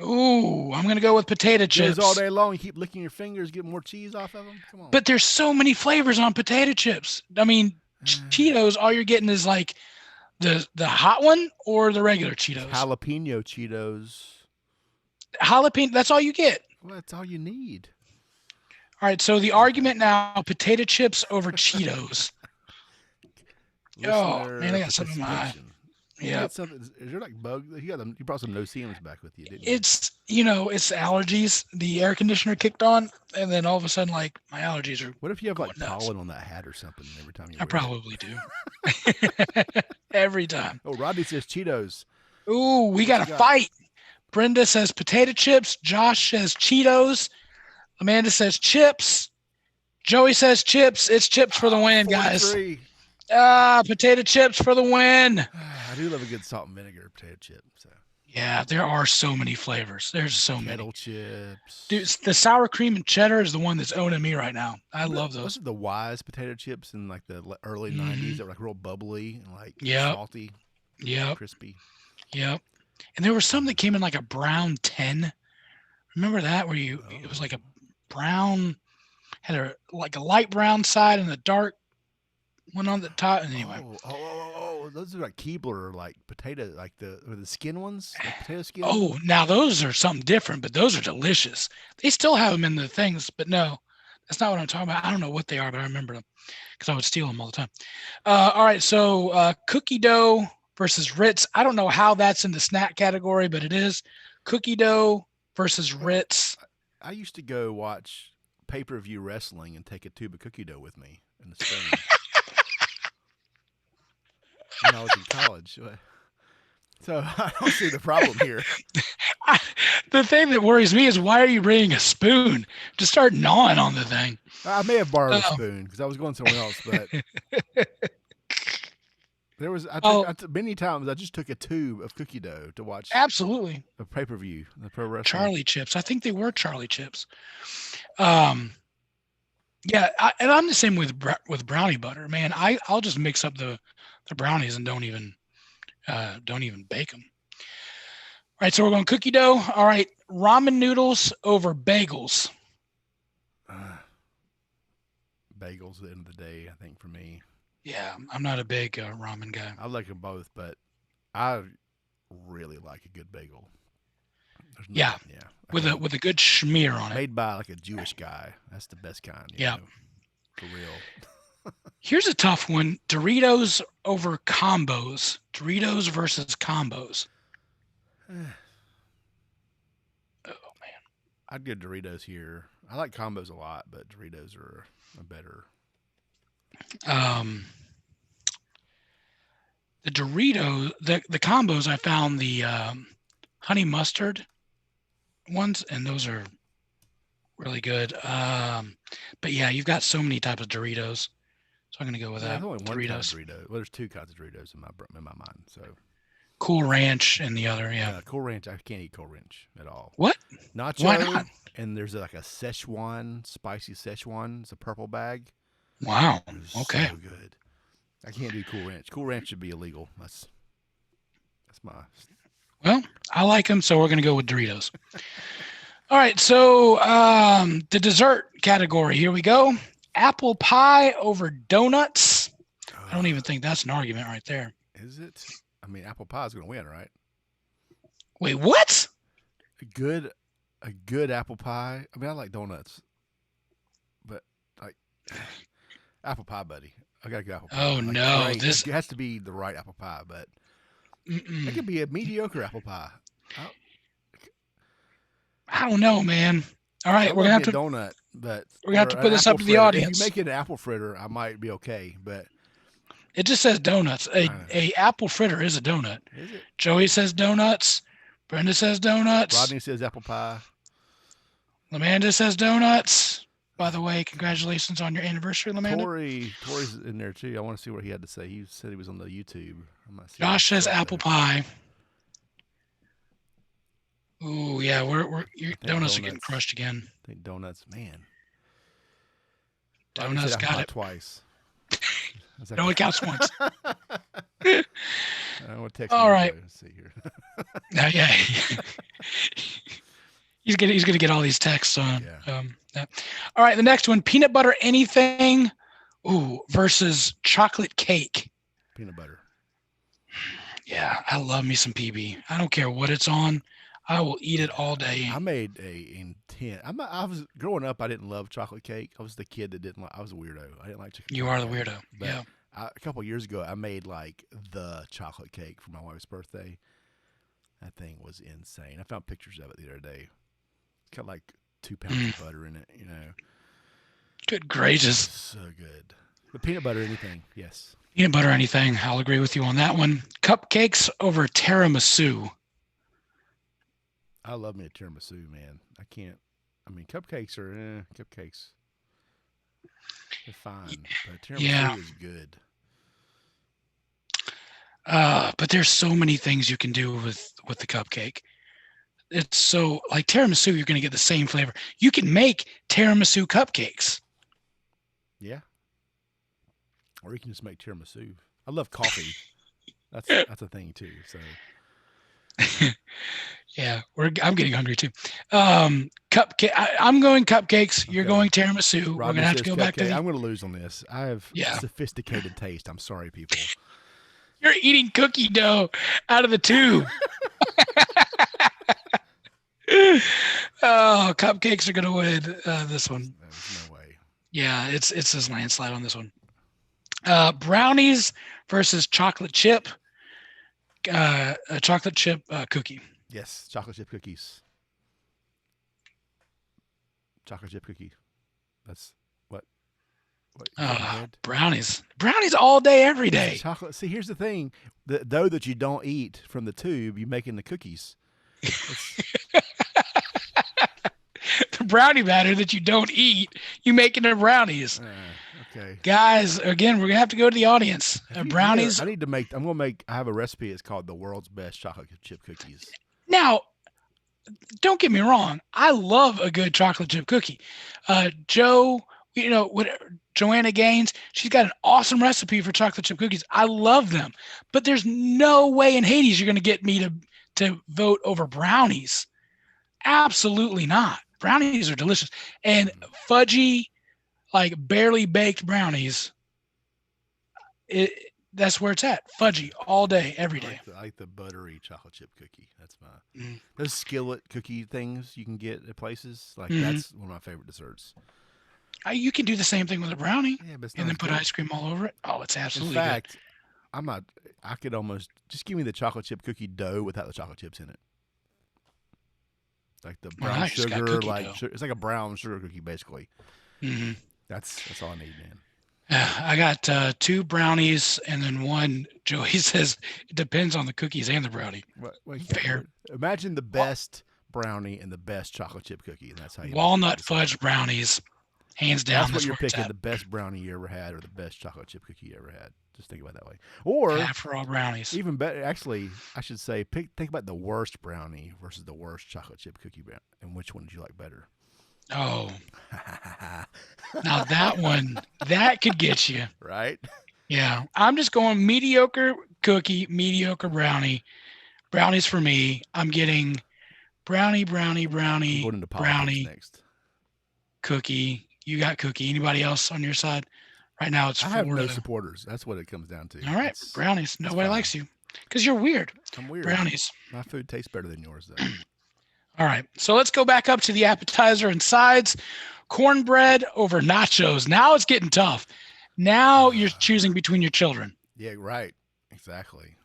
Ooh, I'm going to go with potato chips. All day long. You keep licking your fingers, get more cheese off of them. Come on. But there's so many flavors on potato chips. I mean, Cheetos, all you're getting is like the hot one or the regular Cheetos. Jalapeno Cheetos. Jalapeno, that's all you get. Well, that's all you need. All right, so the argument now, potato chips over Cheetos. Oh, man, I got something in my eye. Yeah. Is there like bug? You brought some no-see-ums back with you, didn't you? It's allergies. The air conditioner kicked on, and then all of a sudden, like, my allergies are. What if you have like pollen on that hat or something every time you wear it? I probably do. Every time. Oh, Rodney says Cheetos. Ooh, we got a fight. Brenda says potato chips. Josh says Cheetos. Amanda says chips. Joey says chips. It's chips for the win, guys. Potato chips for the win. I do love a good salt and vinegar potato chip. So. Yeah, there are so many flavors. There's so many. Kettle chips. Dude, the sour cream and cheddar is the one that's owning me right now. I love those. Those are the Wise potato chips in like the early 90s that were like real bubbly and like salty. Yep. Crispy. Yep. And there were some that came in like a brown 10. Remember that where it was like a brown, had a light brown side and a dark one on the top. And anyway. Those are like Keebler, like potato, like the skin ones, like potato skin. Oh, now those are something different, but those are delicious. They still have them in the things, but no, that's not what I'm talking about. I don't know what they are, but I remember them because I would steal them all the time. All right, so cookie dough versus Ritz. I don't know how that's in the snack category, but it is. Cookie dough versus Ritz. I used to go watch pay-per-view wrestling and take a tube of cookie dough with me and a spoon when I was in college. So I don't see the problem here. The thing that worries me is why are you bringing a spoon? Just start gnawing on the thing. I may have borrowed a Oh. spoon because I was going somewhere else, but there was Oh, many times I just took a tube of cookie dough to watch absolutely. a pay-per-view, the pro wrestling. Charlie chips. I think they were Charlie chips. Yeah, and I'm the same with brownie butter, man. I'll just mix up the brownies and don't even bake them. All right, so we're going cookie dough. All right, ramen noodles over bagels. Bagels at the end of the day, I think, for me. Yeah, I'm not a big ramen guy. I like them both, but I really like a good bagel. Yeah, with a good schmear on it. Made by like a Jewish guy. That's the best kind. Yeah. For real. Here's a tough one. Doritos over combos. Doritos versus combos. Oh, man. I'd go Doritos here. I like combos a lot, but Doritos are a better. The Doritos, the combos, I found the honey mustard ones, and those are really good. But yeah, you've got so many types of Doritos, so I'm gonna go with that. There's only one Doritos. kind of Dorito. Well, there's two kinds of Doritos in my mind. So Cool Ranch and the other, yeah. Cool Ranch. I can't eat Cool Ranch at all. What? Nacho. Why not? And there's like a Szechuan, spicy Szechuan. It's a purple bag. Wow. Okay. So good. I can't do Cool Ranch. Cool Ranch should be illegal. That's my. Well, I like them, so we're gonna go with Doritos. All right, so the dessert category. Here we go. Apple pie over donuts. I don't even think that's an argument right there. Is it? I mean, apple pie is going to win, right? Wait, what? A good apple pie. I mean, I like donuts, but like apple pie, buddy. I got to go apple pie. Oh, like, no, great. this It has to be the right apple pie, but it could be a mediocre apple pie. I don't know, man. All right, we're gonna have to donut, but we're gonna have to put this up to the audience. If you make it an apple fritter, I might be okay, but it just says donuts. A apple fritter is a donut. Is it? Joey says donuts. Brenda says donuts. Rodney says apple pie. Lamanda says donuts. By the way, congratulations on your anniversary, Lamanda. Tori's in there too. I want to see what he had to say. He said he was on the YouTube. Josh says apple pie. Ooh, yeah, your donuts are getting crushed again. I think donuts, man. Donuts got it twice. It only counts once. I want to text. All right. Let's see here. Yeah. He's gonna get all these texts on. Yeah. All right, the next one: peanut butter anything. Ooh, versus chocolate cake. Peanut butter. Yeah, I love me some PB. I don't care what it's on. I will eat it all day. I made a intent. I was growing up. I didn't love chocolate cake. I was the kid that didn't like. I was a weirdo. I didn't like chocolate. You are the weirdo. But yeah. A couple of years ago, I made like the chocolate cake for my wife's birthday. That thing was insane. I found pictures of it the other day. It's got like 2 pounds of butter in it. You know. Good gracious. So good. But peanut butter anything, yes. Peanut butter anything. I'll agree with you on that one. Cupcakes over tiramisu. I love me a tiramisu, man. I can't. I mean, cupcakes are cupcakes. They're fine, but tiramisu is good. But there's so many things you can do with the cupcake. It's so like tiramisu, you're going to get the same flavor. You can make tiramisu cupcakes. Yeah. Or you can just make tiramisu. I love coffee. That's a thing too. So. Yeah, I'm getting hungry too. Cupcake. I'm going cupcakes. Okay. You're going tiramisu. We're gonna have to go back to. I'm gonna lose on this. I have sophisticated taste. I'm sorry, people. You're eating cookie dough out of the tube. Oh, cupcakes are gonna win this one. There's no way. Yeah, it's this landslide on this one. Brownies versus chocolate chip. A chocolate chip cookie. Yes, chocolate chip cookies. Chocolate chip cookie. That's what you got in your head. Brownies. Brownies all day, every It's the day. chocolate. See, here's the thing: the dough that you don't eat from the tube, you make into cookies. It's The brownie batter that you don't eat, you make into brownies. okay. Guys, again, we're going to have to go to the audience. Here, Brownies. I need to make. I'm gonna make. I have a recipe. It's called the world's best chocolate chip cookies. Now, don't get me wrong. I love a good chocolate chip cookie. Joe, Joanna Gaines, she's got an awesome recipe for chocolate chip cookies. I love them, but there's no way in Hades you're going to get me to vote over brownies. Absolutely not. Brownies are delicious, and fudgy, like barely baked brownies. That's where it's at. Fudgy all day, every day. I like the buttery chocolate chip cookie. That's my those skillet cookie things you can get at places. Like that's one of my favorite desserts. You can do the same thing with a brownie, Yeah, but it's and not then as put good. ice cream all over it. Oh, it's In absolutely good. fact, I'm not. I could almost just give me the chocolate chip cookie dough without the chocolate chips in it. Like the brown Nice. Got sugar, cookie like dough. it's like a brown sugar cookie basically. hmm That's all I need, man. I got 2 brownies and then 1. Joey says it depends on the cookies and the brownie. Wait, Fair. imagine the best brownie and the best chocolate chip cookie, and that's how you Walnut make fudge brownies, hands down. That's what you're where it's picking: at. the best brownie you ever had, or the best chocolate chip cookie you ever had. Just think about it that way. Or Half for all brownies. even better, actually, I should say, think about the worst brownie versus the worst chocolate chip cookie brownie, and which one did you like better? Oh, now that one, that could get you. Right? Yeah, I'm just going mediocre cookie, mediocre brownie. Brownies for me. I'm getting brownie, I'm going into politics brownie, next. cookie. You got cookie. Anybody else on your side? Right now it's I 4 have no to. supporters. That's what it comes down to. All right, brownies. Nobody fine. likes you because you're weird. I'm weird. Brownies. My food tastes better than yours, though. All right, so let's go back up to the appetizer and sides. Cornbread over nachos. Now it's getting tough. Now you're choosing between your children. Yeah, right. Exactly.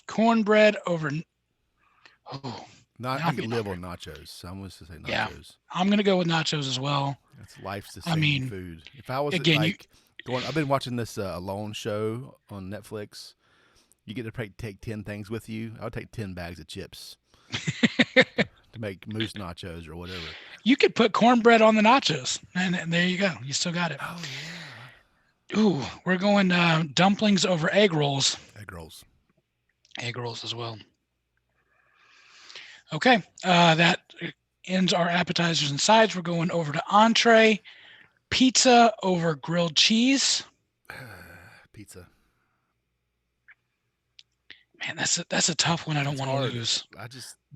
Cornbread over. Oh, I could live on nachos. So I'm going to say nachos. Yeah, I'm gonna go with nachos as well. That's life-sustaining food. If I was again, I've been watching this Alone show on Netflix. You get to take 10 things with you. I would take 10 bags of chips to make moose nachos or whatever. You could put cornbread on the nachos, and there you go. You still got it. Oh yeah. Ooh, we're going dumplings over egg rolls. Egg rolls. Egg rolls as well. Okay, that ends our appetizers and sides. We're going over to entree. Pizza over grilled cheese. Pizza. Man, that's a tough one. I don't want to lose.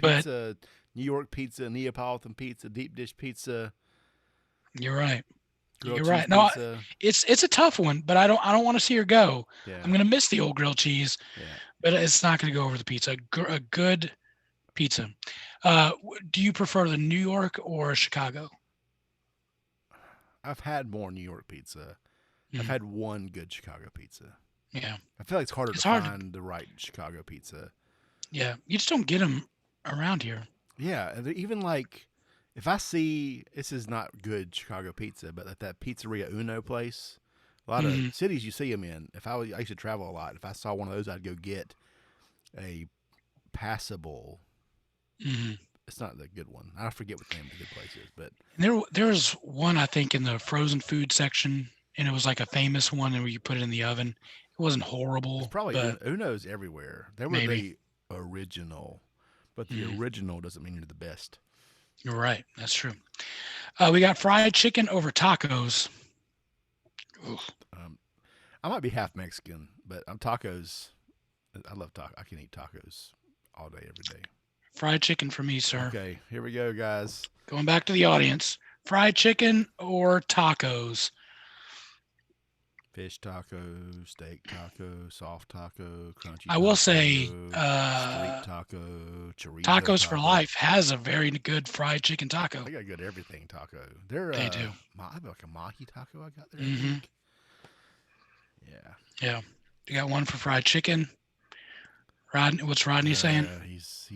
Pizza, New York pizza, Neapolitan pizza, deep dish pizza. You're right. Grilled You're right. cheese No, pizza. it's a tough one, but I don't want to see her go. Yeah. I'm gonna miss the old grilled cheese, but it's not gonna go over the pizza. A good pizza. Do you prefer the New York or Chicago? I've had more New York pizza. I've had one good Chicago pizza. Yeah. I feel like it's harder to find the right Chicago pizza. Yeah, you just don't get them around here. Yeah, even like if I see this is not good Chicago pizza, but at that Pizzeria Uno place, a lot of cities you see them in. I used to travel a lot. If I saw one of those, I'd go get a passable. It's not the good one. I forget what the name of the good place is, but there was one I think in the frozen food section, and it was like a famous one, and where you put it in the oven. It wasn't horrible. It's probably but Uno's everywhere. They were the original, but the original doesn't mean you're the best. You're right. That's true. We got fried chicken over tacos. I might be half Mexican, but I'm tacos. I love tacos. I can eat tacos all day, every day. Fried chicken for me, sir. Okay, here we go, guys. Going back to the audience. Fried chicken or tacos? Fish taco, steak taco, soft taco, crunchy I will say, street taco, chorizo Tacos taco. for Life has a very good fried chicken taco. They got good everything taco. They do. I have like a mahi taco I got there. I think. Yeah. Yeah. You got one for fried chicken. What's Rodney saying? He's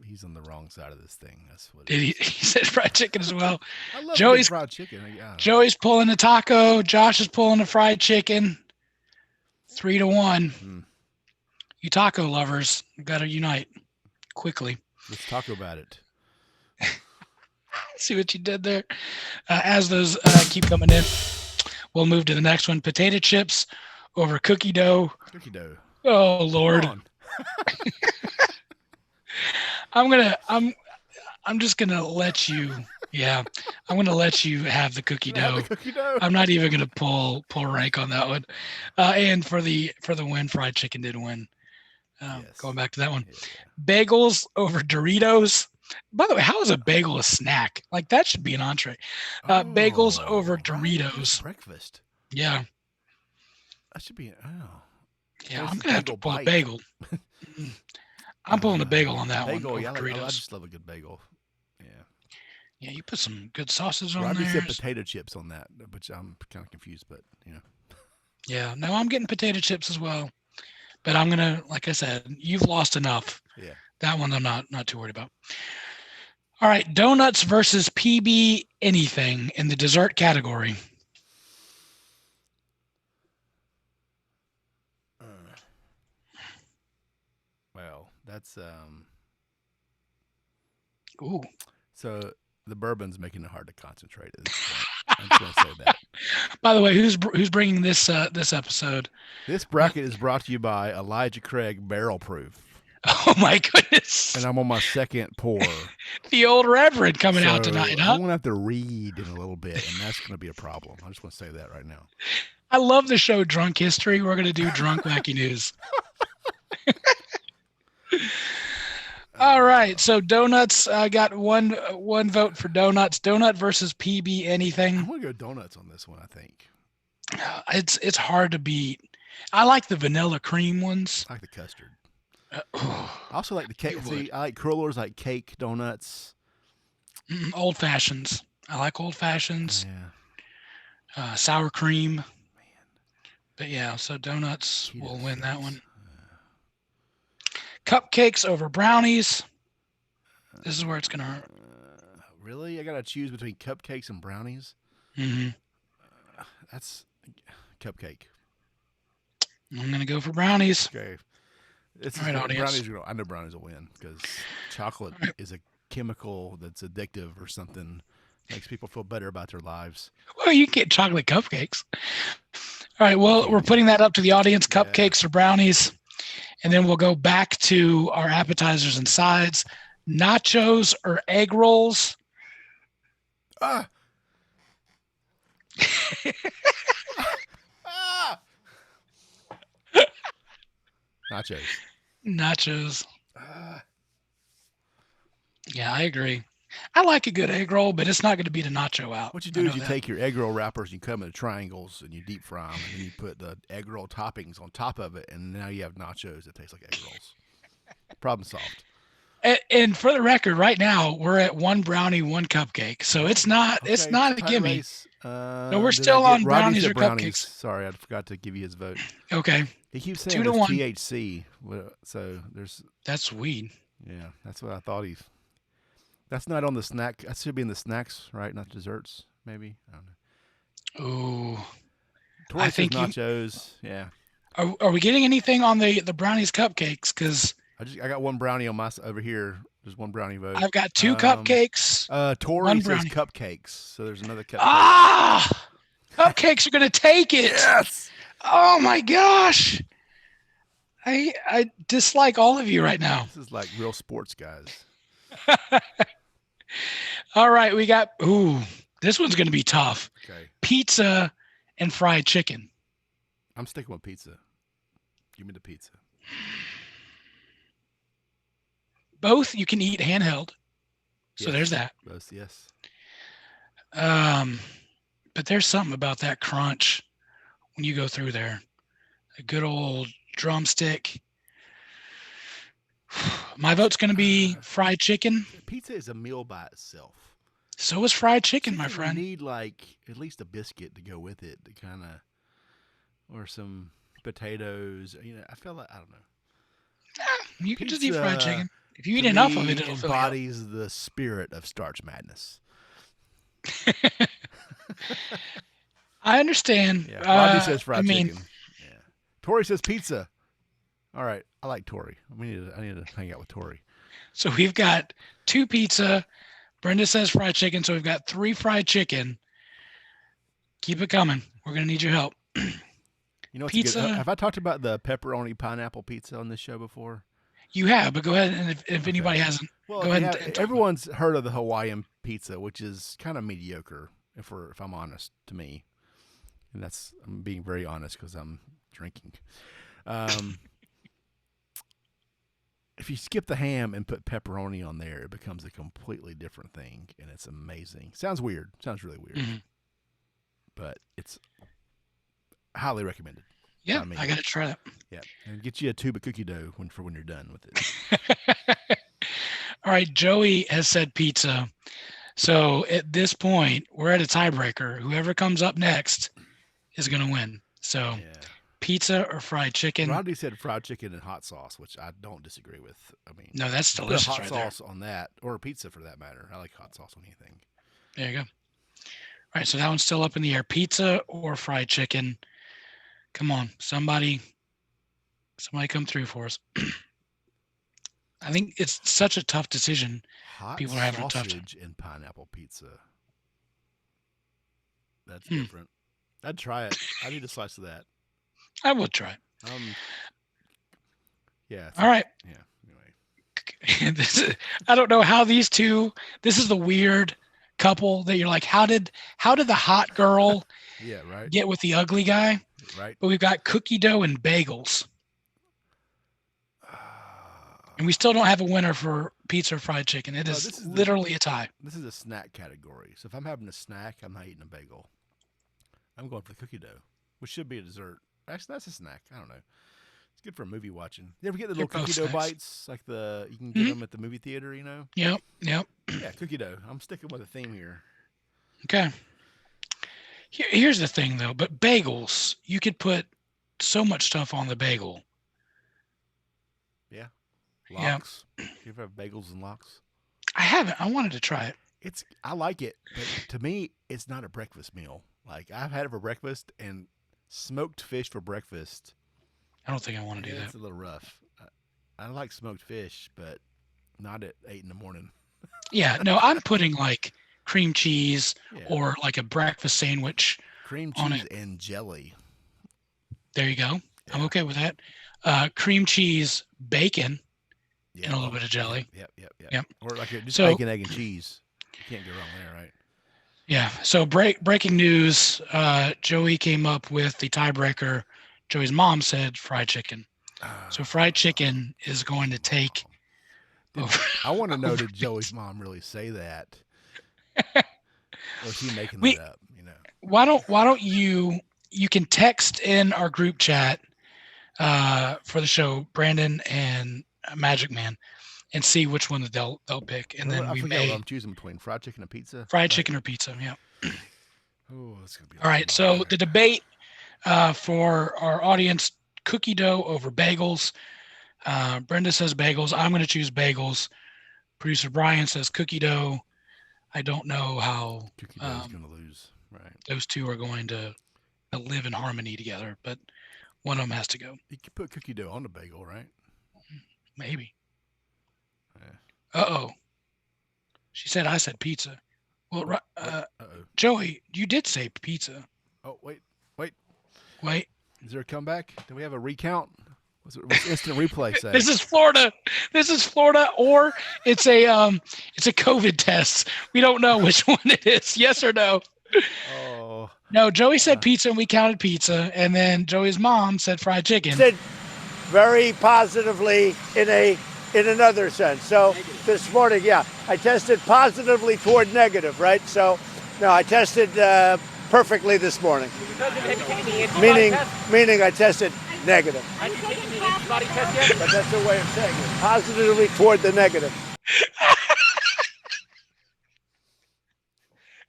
He's on the wrong side of this thing. That's what Did it he? is. He said fried chicken as well. I love good Joey's fried chicken. Yeah. Joey's pulling the taco. Josh is pulling the fried chicken. 3-1. Mm. You taco lovers got to unite quickly. Let's talk about it. See what you did there. As those keep coming in, we'll move to the next one. Potato chips over cookie dough. Cookie dough. Oh Lord. I'm just gonna let you. Yeah, I'm gonna let you have the cookie dough. I'm not even gonna pull rank on that one. And for the win, fried chicken did win. Yes. Going back to that one. Yeah. Bagels over Doritos. By the way, how is a bagel a snack? Like that should be an entree. Bagels over Doritos. Breakfast. Yeah. That should be. Yeah, I'm gonna have to pull a bagel. I'm pulling a bagel on that bagel, one. Yeah, Doritos. I just love a good bagel. Yeah. Yeah, you put some good sausage on Robbie there. said potato chips on that, which I'm kind of confused, but Yeah, no, I'm getting potato chips as well. But I'm gonna, like I said, you've lost enough. Yeah. That one I'm not too worried about. All right, donuts versus PB anything in the dessert category. Well, that's Ooh. So the bourbon's making it hard to concentrate at this point. I'm just gonna say that. By the way, who's bringing this episode? This bracket is brought to you by Elijah Craig Barrel Proof. Oh my goodness! And I'm on my second pour. The old Reverend coming out tonight, huh? I'm gonna have to read in a little bit, and that's gonna be a problem. I just want to say that right now. I love the show Drunk History. We're gonna do Drunk Wacky News. All right, so donuts. I got one vote for donuts. Donut versus PB anything. I'm gonna go donuts on this one. I think it's hard to beat. I like the vanilla cream ones. I like the custard. I also like the cake. See, I like crullers, like cake donuts. Old fashions. I like old fashions. Yeah. Sour cream. Man. But yeah, so donuts will win that one. Cupcakes over brownies. This is where it's gonna hurt. Really? I gotta choose between cupcakes and brownies? Mm-hmm. That's cupcake. I'm gonna go for brownies. Okay. All right, audience. Brownies, I know brownies will win because chocolate is a chemical that's addictive or something. Makes people feel better about their lives. Well, you can get chocolate cupcakes. All right, well, we're putting that up to the audience, cupcakes or brownies. And then we'll go back to our appetizers and sides. Nachos or egg rolls? Ah! Nachos. Nachos. Yeah, I agree. I like a good egg roll, but it's not going to beat a nacho out. What you do is you take your egg roll wrappers, you cut them into triangles, and you deep fry them, and then you put the egg roll toppings on top of it, and now you have nachos that taste like egg rolls. Problem solved. And for the record, right now we're at one brownie, one cupcake, so it's not a gimme. No, we're still on brownies or cupcakes. Sorry, I forgot to give you his vote. Okay. He keeps saying there's THC, so that's weed. Yeah, that's what I thought. That's not on the snack. That should be in the snacks, right? Not desserts, maybe. I don't know. Oh, I think nachos. Yeah. Are we getting anything on the brownies cupcakes? Because I got one brownie on my over here. There's one brownie vote. I've got two cupcakes. Tori says cupcakes, so there's another cupcake. Ah, cupcakes are gonna take it. Yes. Oh my gosh. I dislike all of you right now. This is like real sports guys. All right, we got. Ooh, this one's gonna be tough. Okay. Pizza and fried chicken. I'm sticking with pizza. Give me the pizza. Both you can eat handheld. So yes. There's that. Both, yes. But there's something about that crunch when you go through there. A good old drumstick. My vote's going to be fried chicken. Pizza is a meal by itself. So is fried chicken, my friend. You need like at least a biscuit to go with it to kind of, or some potatoes. You know, I feel like I don't know. You can just eat fried chicken. If you eat to enough of me, it, it'll fill you up. embodies the spirit of Starch Madness. I understand. Yeah. Rodney says I fried mean, chicken. Yeah. Tori says pizza. All right. I like Tori. I need to hang out with Tori. so we've got 2 pizza. Brenda says fried chicken. So we've got 3 fried chicken. Keep it coming. We're going to need your help. You know what's Pizza. good? Have I talked about the pepperoni pineapple pizza on this show before? You have, but go ahead. And if Okay. anybody hasn't, Well, go ahead and talk everyone's heard of the Hawaiian pizza, which is kind of mediocre, if I'm honest, to me. And I'm being very honest because I'm drinking. If you skip the ham and put pepperoni on there, it becomes a completely different thing, and it's amazing. Sounds weird. Sounds really weird. Mm-hmm. But it's highly recommended. Yeah, I got to try that. Yeah, and get you a tube of cookie dough when you're done with it. All right, Joey has said pizza. So at this point, we're at a tiebreaker. Whoever comes up next is going to win. So pizza or fried chicken? Rodney said fried chicken and hot sauce, which I don't disagree with. I mean, no, that's delicious. Put hot right sauce there. on that, or pizza for that matter. I like hot sauce on anything. There you go. All right, so that one's still up in the air. Pizza or fried chicken? Come on, somebody come through for us. I think it's such a tough decision. Hot People are having a tough sausage and pineapple pizza. That's different. I'd try it. I need a slice of that. I would try it. Yeah. All right. Yeah. Anyway, I don't know how these two. This is the weird couple that you're like, how did the hot girl get with the ugly guy? Right. But we've got cookie dough and bagels. And we still don't have a winner for pizza or fried chicken. It is literally a tie. This is a snack category. So if I'm having a snack, I'm not eating a bagel. I'm going for the cookie dough, which should be a dessert. Actually, that's a snack. I don't know. It's good for movie watching. You ever get the little cookie dough bites? Like you can get them at the movie theater, you know? Yep. Yeah, cookie dough. I'm sticking with a theme here. Okay. Here's the thing, though. But bagels, you could put so much stuff on the bagel. Yeah. Lox. You ever have bagels and lox? I haven't. I wanted to try it. I like it, but to me, it's not a breakfast meal. Like, I've had it for breakfast, and smoked fish for breakfast. I don't think I want to do that. It's a little rough. I like smoked fish, but not at 8 in the morning. Yeah, no, I'm putting like cream cheese or like a breakfast sandwich. Cream cheese and jelly. There you go. Yeah. I'm okay with that. Cream cheese, bacon, and a little bit of jelly. Yep. Or like just bacon, egg, and cheese. You can't go wrong there, right? Yeah. So breaking news, Joey came up with the tiebreaker. Joey's mom said fried chicken. So fried chicken is going to take over. I want to know, did Joey's mom really say that? Or is he making that up, you know? Why don't you can text in our group chat for the show, Brandon and Magic Man, and see which one that they'll pick, and then I forget what I'm choosing between fried chicken and pizza. Fried chicken or pizza, yeah. Oh, that's gonna be all right. So the debate for our audience: cookie dough over bagels. Brenda says bagels. I'm going to choose bagels. Producer Brian says cookie dough. I don't know how cookie dough is going to lose. Right. Those two are going to live in harmony together, but one of them has to go. You could put cookie dough on the bagel, right? Maybe. Yeah. Uh-oh. She said I said pizza. Well, Joey, you did say pizza. Oh, wait. Is there a comeback? Do we have a recount? What's instant replay say? This is Florida, or it's a COVID test. We don't know which one it is. Yes or no? Oh. No, Joey said pizza, and we counted pizza, and then Joey's mom said fried chicken. Said very positively in another sense. So this morning, I tested positively toward negative, right? So no, I tested perfectly this morning. Meaning I tested negative. Have you taken the antibody test yet? But that's a way of saying it. Positively toward the negative.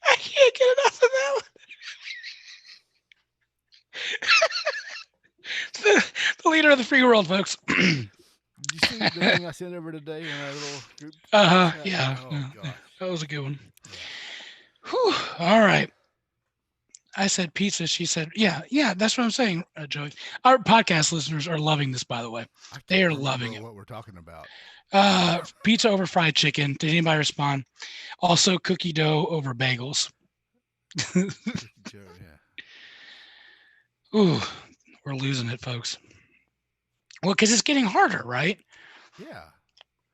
I can't get enough of that one. The leader of the free world, folks. you see the thing I sent over today in our little group? Yeah. Oh gosh. That was a good one. Yeah. Whew. All right. I said pizza. She said, yeah. That's what I'm saying, Joey. Our podcast listeners are loving this, by the way. I can't They are remember loving it. what we're talking about. Pizza over fried chicken. Did anybody respond? Also, cookie dough over bagels. Cookie Joe, yeah. Ooh, we're losing it, folks. Well, because it's getting harder, right? Yeah.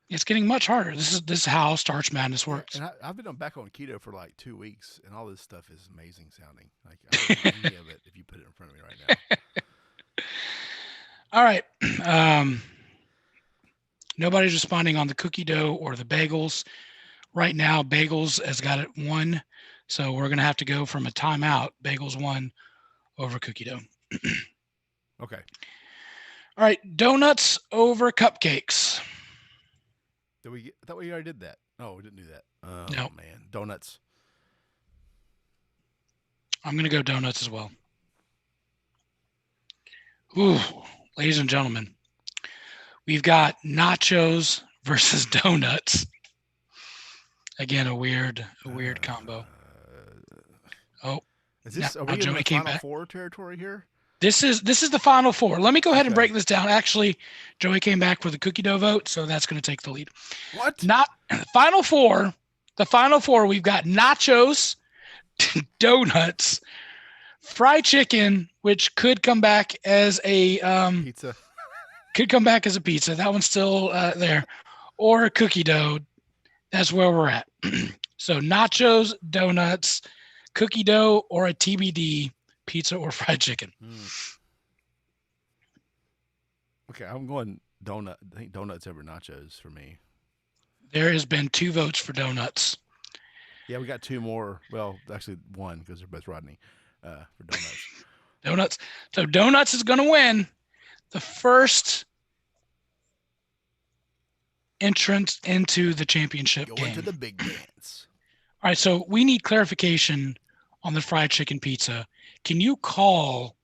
It's getting much harder. This is how Starch Madness works. And I've been back on keto for like 2 weeks, and all this stuff is amazing sounding. Like I don't know any of it if you put it in front of me right now. All right. Nobody's responding on the cookie dough or the bagels. Right now, bagels has got it 1. So we're going to have to go from a timeout. Bagels 1 over cookie dough. Okay. All right. Donuts over cupcakes. I thought we already did that. No, we didn't do that. Oh, Nope. man. Donuts. I'm going to go donuts as well. Ooh, ladies and gentlemen, we've got nachos versus donuts. Again, a weird combo. Oh, is this? Are we in Joey the came Final back. Four territory here? This is the final 4. Let me go ahead and Okay. break this down. Actually, Joey came back with a cookie dough vote, so that's going to take the lead. What? Not final 4. The final 4. We've got nachos, donuts, fried chicken, which could come back as a Pizza. Could come back as a pizza. That one's still there, or a cookie dough. That's where we're at. So nachos, donuts, cookie dough, or a TBD. Pizza or fried chicken. Okay, I'm going donut. I think donuts over nachos for me. There has been 2 votes for donuts. Yeah, we got 2 more. Well, actually 1 because they're both Rodney for donuts. Donuts. So donuts is going to win the first entrance into the championship Going game. to the big dance. All right, so we need clarification on the fried chicken pizza. Can you call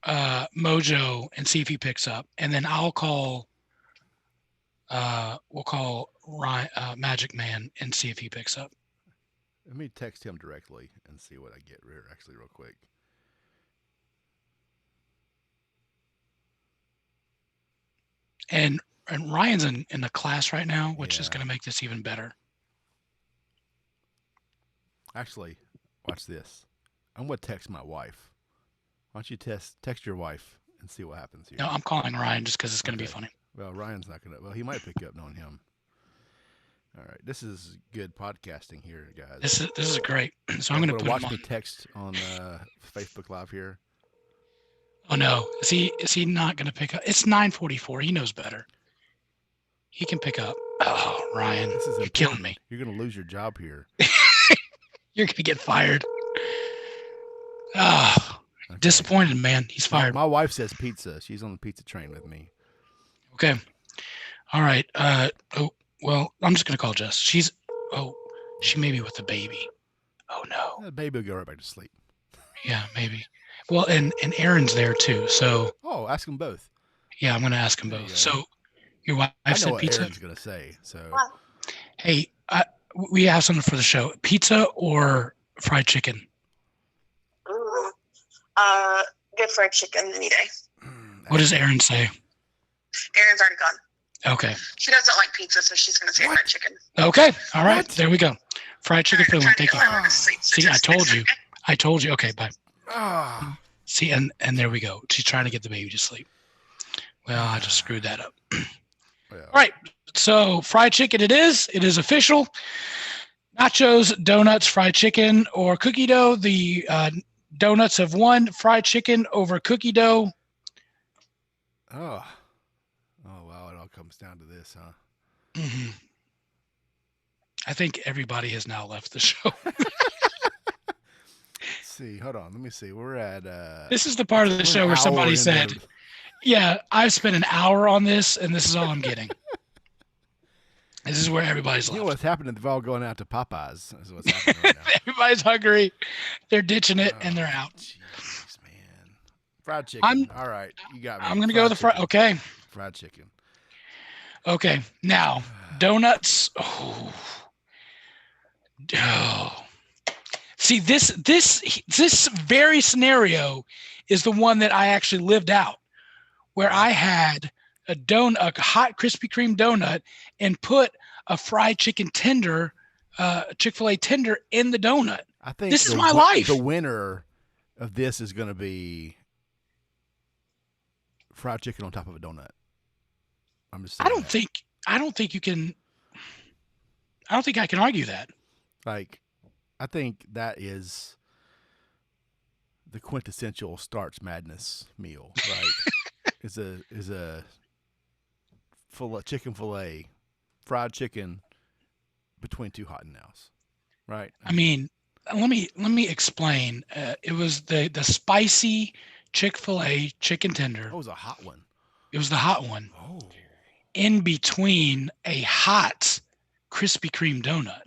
Mojo and see if he picks up, and then I'll call. We'll call Ryan, Magic Man and see if he picks up. Let me text him directly and see what I get real quick. And Ryan's in the class right now, which is Yeah. going to make this even better. Actually, watch this. I'm going to text my wife. Why don't you text your wife and see what happens here? No, I'm calling Ryan just because it's going to be Okay. funny. Well, Ryan's not going to. Well, he might pick up knowing him. All right. This is good podcasting here, guys. This is great. So I'm going to put watch him me on. text on Facebook Live here. Oh no, is he not going to pick up? It's 9:44. He knows better. He can pick up. Oh, Ryan, This is you're important. killing me. You're going to lose your job here. You're going to get fired. Oh, Okay. disappointed, man. He's fired. My wife says pizza. She's on the pizza train with me. Okay. All right. Oh, well, I'm just going to call Jess. She may be with the baby. Oh no. The baby will go right back to sleep. Yeah, maybe. Well, and Aaron's there too. So Oh, ask them both. yeah, I'm going to ask them There you both. go. So your wife I know said what pizza. Aaron's going to say. So Hey, we have something for the show. Pizza or fried chicken? Good fried chicken any day. What does Aaron say? Erin's already gone. Okay. She doesn't like pizza, so she's going to say What? fried chicken. Okay. All right. What? There we go. Fried chicken for the win. Thank you. See, I told you. Okay. I told you. Okay, bye. Ah, See, and there we go. She's trying to get the baby to sleep. Well, I just screwed that up. well, All right. So fried chicken it is. It is official. Nachos, donuts, fried chicken, or cookie dough. The donuts have won. Fried chicken over cookie dough. Oh, wow. It all comes down to this, huh? Mhm. I think everybody has now left the show. Let's see. Hold on. Let me see. We're at. This is the part of the we're show an where hour somebody into said, it. yeah, I've spent an hour on this, and this is all I'm getting. This is where everybody's You know left. what's happening? They're all going out to Popeyes. That's what's happening right now. Everybody's hungry. They're ditching it, and they're out. Jeez, man. Fried chicken. I'm- all right. You got me. I'm going to go with the fried. Okay. Fried chicken. Okay, now donuts. Oh. See, this very scenario is the one that I actually lived out, where I had a hot Krispy Kreme donut, and put a fried chicken tender, Chick-fil-A tender in the donut. I think this is my life. The winner of this is going to be fried chicken on top of a donut. I'm just saying. I don't think I can argue that. Like, I think that is the quintessential Starch Madness meal, right? is a chicken fillet, fried chicken between two hot and nows, right? I mean, let me explain. It was the spicy Chick-fil-A chicken tender. It was a hot one. It was the hot one. Oh. In between a hot Krispy Kreme donut.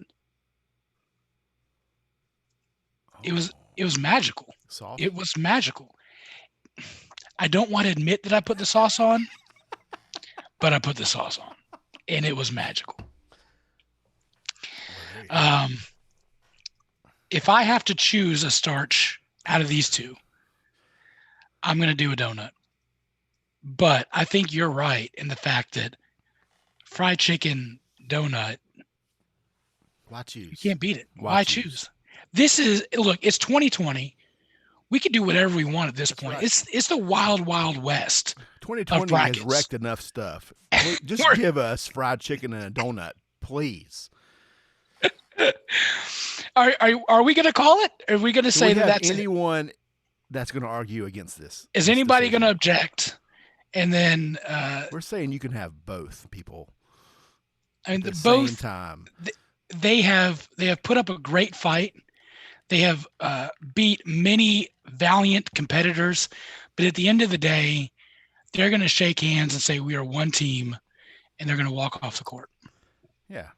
It was magical. Soft. It was magical. I don't want to admit that I put the sauce on, but I put the sauce on, and it was magical. If I have to choose a starch out of these two, I'm going to do a donut. But I think you're right in the fact that fried chicken donut, why choose? You can't beat it. Why choose? Look, it's 2020. We can do whatever we want at this point. Right. It's the wild, wild west. 2020 has wrecked enough stuff. Just give us fried chicken and a donut, please. Are we going to call it? Are we going to say that's anyone that's going to argue against this? Is anybody going to object? And then we're saying you can have both people. I mean, at the both same time. They have put up a great fight. They have beat many valiant competitors, but at the end of the day, they're going to shake hands and say we are one team, and they're going to walk off the court. Yeah,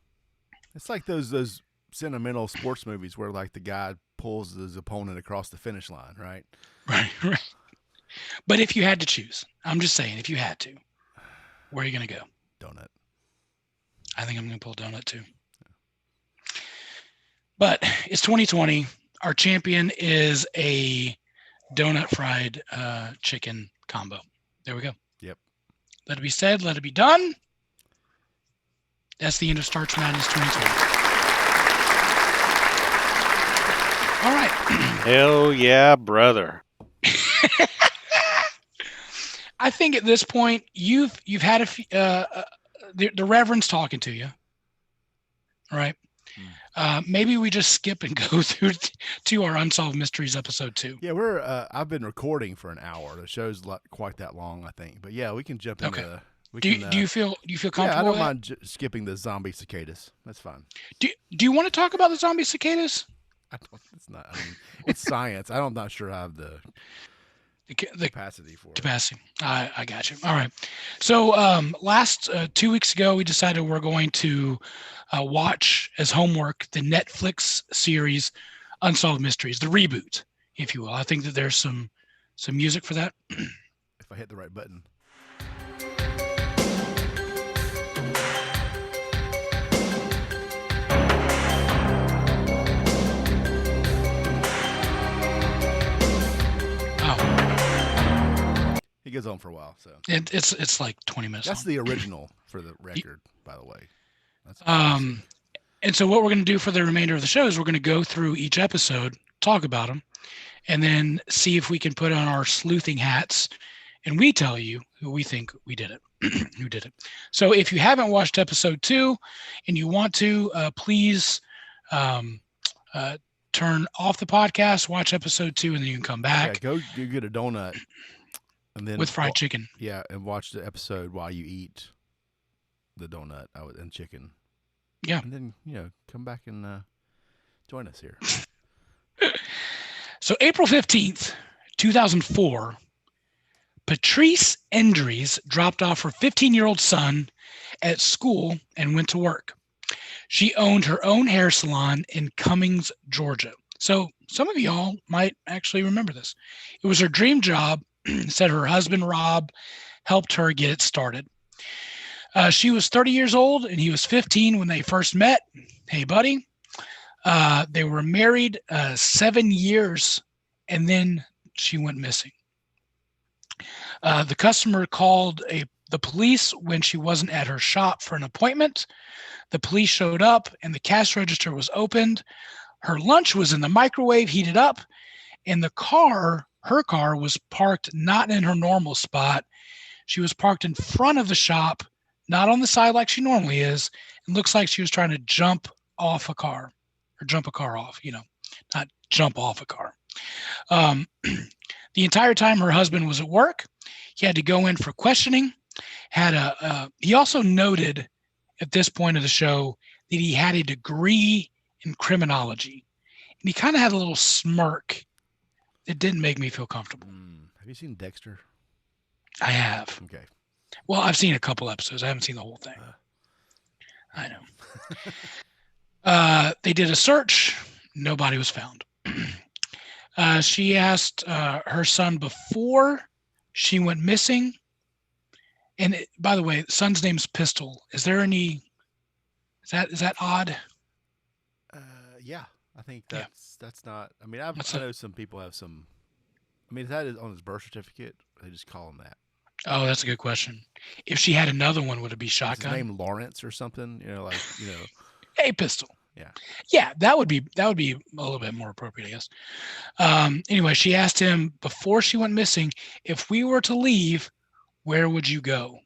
it's like those sentimental sports movies where like the guy pulls his opponent across the finish line, right? Right. But if you had to choose, I'm just saying, if you had to, where are you going to go? Donut. I think I'm going to pull donut too. But it's 2020. Our champion is a donut fried chicken combo. There we go. Yep. Let it be said. Let it be done. That's the end of Starch Madness 2020. All right. Hell yeah, brother. I think at this point you've had the Reverend's talking to you. All right. Maybe we just skip and go through to our Unsolved Mysteries episode 2. Yeah, I've been recording for an hour. The show's not quite that long, I think. But yeah, we can jump into. Okay. Do you feel comfortable? Yeah, I don't with mind skipping the zombie cicadas. That's fine. Do you want to talk about the zombie cicadas? It's not. I mean, it's science. I'm not sure I have the capacity for it. Capacity. I got you. All right. So last 2 weeks ago, we decided we're going to watch as homework the Netflix series Unsolved Mysteries, the reboot, if you will. I think that there's some music for that. If I hit the right button. He goes on for a while, so it's like 20 minutes. That's the original for the record, by the way. And so what we're going to do for the remainder of the show is we're going to go through each episode, talk about them, and then see if we can put on our sleuthing hats, and we tell you who we think we did it, who did it. So if you haven't watched episode 2 and you want to, please turn off the podcast, watch episode 2, and then you can come back. Yeah, go get a donut. And then with fried chicken. Yeah, and watch the episode while you eat the donut and chicken. Yeah. And then, come back and join us here. So April 15th, 2004, Patrice Endries dropped off her 15-year-old son at school and went to work. She owned her own hair salon in Cummings, Georgia. So some of y'all might actually remember this. It was her dream job. Said her husband, Rob, helped her get it started. She was 30 years old and he was 15 when they first met. Hey, buddy. They were married 7 years, and then she went missing. The customer called the police when she wasn't at her shop for an appointment. The police showed up, and the cash register was opened. Her lunch was in the microwave, heated up, and her car was parked not in her normal spot. She was parked in front of the shop, not on the side like she normally is. It looks like she was trying to jump off a car. Or jump a car off, not jump off a car. The entire time her husband was at work, he had to go in for questioning. He also noted at this point of the show that he had a degree in criminology. And he kind of had a little smirk that didn't make me feel comfortable. Have you seen Dexter? I have. Okay. Well, I've seen a couple episodes. I haven't seen the whole thing. I know. They did a search. Nobody was found. She asked her son before she went missing. And by the way, the son's name's Pistol. Is there any? Is that odd? Yeah, I think that's not. I mean, I know some people have some. I mean, is that on his birth certificate? They just call him that. Oh, that's a good question. If she had another one, would it be Shotgun? Is his name Lawrence or something? Hey, Pistol. Yeah, that would be a little bit more appropriate, I guess. Anyway, she asked him before she went missing, if we were to leave, where would you go?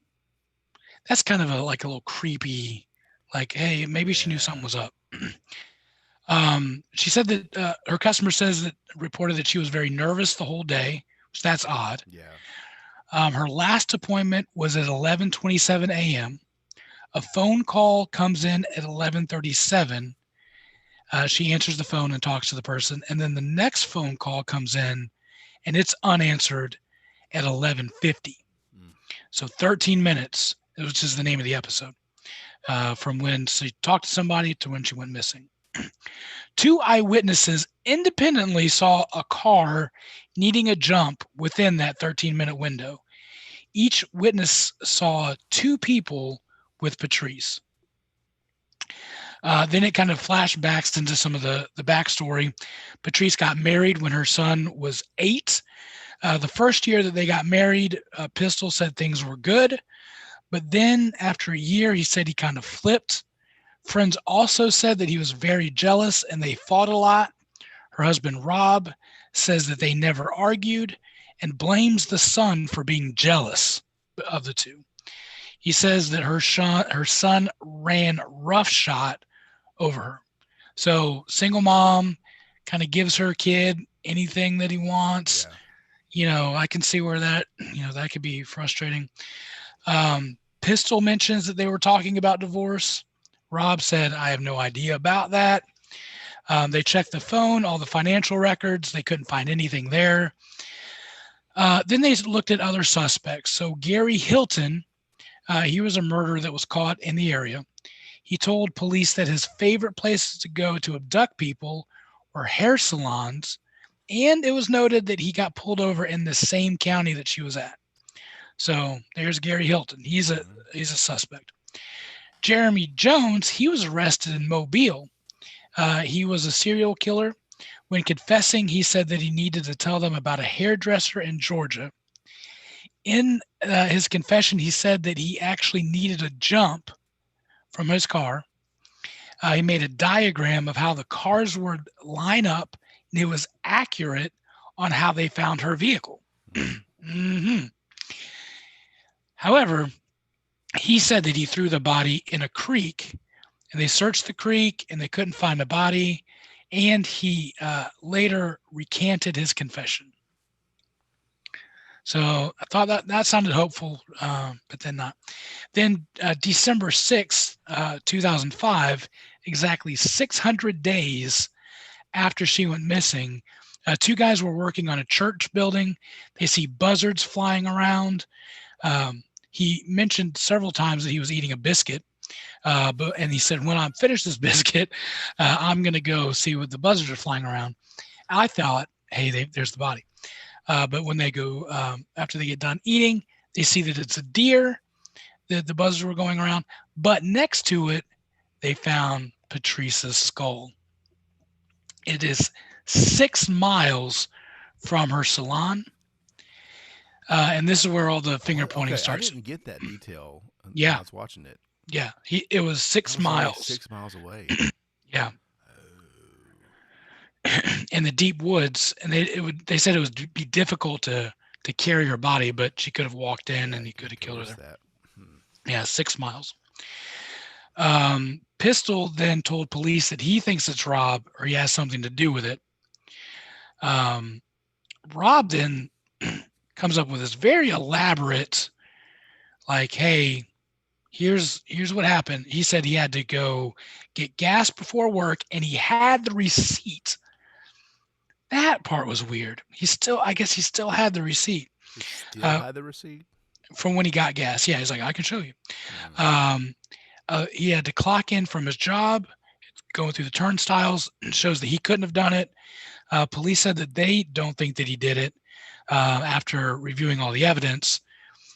That's kind of like a little creepy, like, hey, maybe she knew something was up. She said that her customer reported that she was very nervous the whole day, which that's odd. Yeah. Her last appointment was at 11:27 a.m. A phone call comes in at 11:37. She answers the phone and talks to the person. And then the next phone call comes in and it's unanswered at 11:50. So 13 minutes, which is the name of the episode, from when she talked to somebody to when she went missing. 2 eyewitnesses independently saw a car needing a jump within that 13-minute window. Each witness saw 2 people with Patrice. Then it kind of flashbacks into some of the backstory. Patrice got married when her son was 8. The first year that they got married, Pistol said things were good. But then after a year, he said he kind of flipped. Friends also said that he was very jealous and they fought a lot. Her husband, Rob, says that they never argued and blames the son for being jealous of the 2. He says that her son ran roughshod over her. So single mom kind of gives her kid anything that he wants. Yeah. I can see where that could be frustrating. Pistol mentions that they were talking about divorce. Rob said, I have no idea about that. They checked the phone, all the financial records. They couldn't find anything there. Then they looked at other suspects. So Gary Hilton, he was a murderer that was caught in the area. He told police that his favorite places to go to abduct people were hair salons, and it was noted that he got pulled over in the same county that she was at. So there's Gary Hilton. He's a suspect. Jeremy Jones, he was arrested in Mobile. He was a serial killer. When confessing, he said that he needed to tell them about a hairdresser in Georgia. In his confession, he said that he actually needed a jump from his car. He made a diagram of how the cars would line up, and it was accurate on how they found her vehicle. Mm-hmm. However, he said that he threw the body in a creek, and they searched the creek, and they couldn't find the body, and he later recanted his confession. So I thought that sounded hopeful, but then not. Then December 6th, 2005, exactly 600 days after she went missing, 2 guys were working on a church building. They see buzzards flying around. He mentioned several times that he was eating a biscuit, and he said, when I'm finished this biscuit, I'm going to go see what the buzzards are flying around. I thought, hey, there's the body. But when they go, after they get done eating, They see that it's a deer. The buzzers were going around, but next to it, they found Patrice's skull. It is 6 miles from her salon. And this is where all the finger pointing okay, starts. I didn't get that detail when Yeah. I was watching it. Yeah. It was 6 miles. 6 miles away. Yeah. In the deep woods. And they said it would be difficult to carry her body, but she could have walked in and he could have killed her there. Yeah, 6 miles. Pistol then told police that he thinks it's Rob or he has something to do with it. Rob then comes up with this very elaborate, like, hey, here's what happened. He said he had to go get gas before work and he had the receipt. That part was weird. I guess he still had the receipt. He still had the receipt? From when he got gas. Yeah, he's like, I can show you. He had to clock in from his job, going through the turnstiles, shows that he couldn't have done it. Police said that they don't think that he did it after reviewing all the evidence.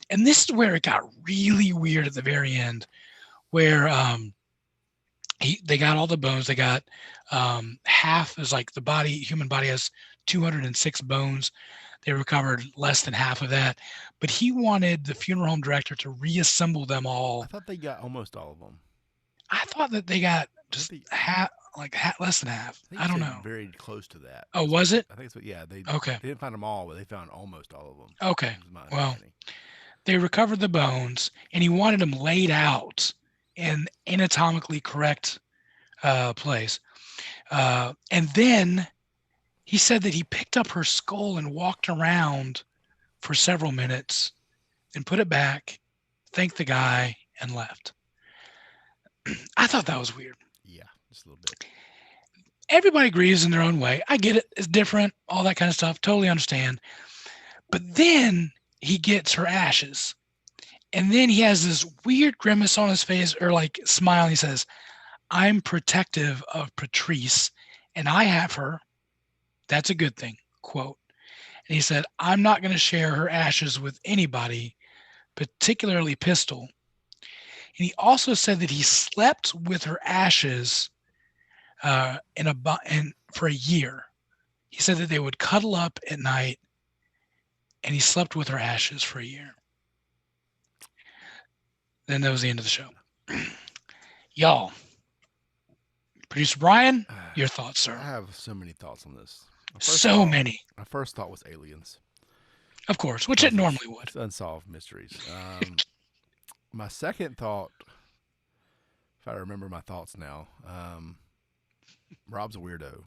And this is where it got really weird at the very end, where they got all the bones. They got half is like human body has 206 bones. They recovered less than half of that, but he wanted the funeral home director to reassemble them all. I thought they got almost all of them. I thought that they got just half, less than half. I don't know. Very close to that. Oh, was it? I think so. Yeah. They didn't find them all, but they found almost all of them. Okay. Well, they recovered the bones, and he wanted them laid out in anatomically correct place. And then he said that he picked up her skull and walked around for several minutes and put it back, thanked the guy, and left. I thought that was weird. Yeah, just a little bit. Everybody grieves in their own way. I get it. It's different, all that kind of stuff. Totally understand. But then he gets her ashes. And then he has this weird grimace on his face, or like smile. He says, I'm protective of Patrice, and I have her. That's a good thing, quote. And he said, I'm not going to share her ashes with anybody, particularly Pistol. And he also said that he slept with her ashes for a year. He said that they would cuddle up at night, and he slept with her ashes for a year. Then that was the end of the show. Y'all, Producer Brian, your thoughts, sir? I have so many thoughts on this. So many. My first thought was aliens. Of course, which it normally would. It's unsolved mysteries. My second thought, if I remember my thoughts now, Rob's a weirdo.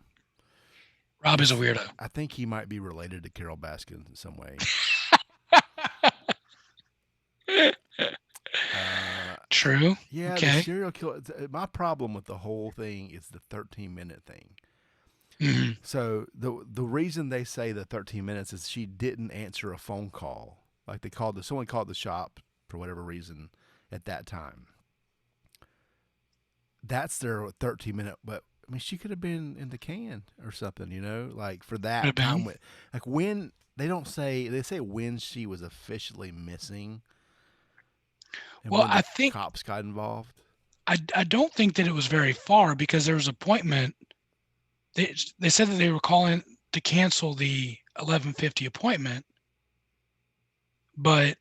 Rob is a weirdo. I think he might be related to Carol Baskin in some way. True. Yeah, okay. The serial killer. My problem with the whole thing is the 13-minute thing. Mm-hmm. So the reason they say the 13 minutes is she didn't answer a phone call. Like someone called the shop for whatever reason at that time. That's their 13-minute. But I mean, she could have been in the can or something, like for that time. Like when they say when she was officially missing. Well, I think cops got involved. I don't think that it was very far because there was an appointment. They said that they were calling to cancel the 11:50 appointment, but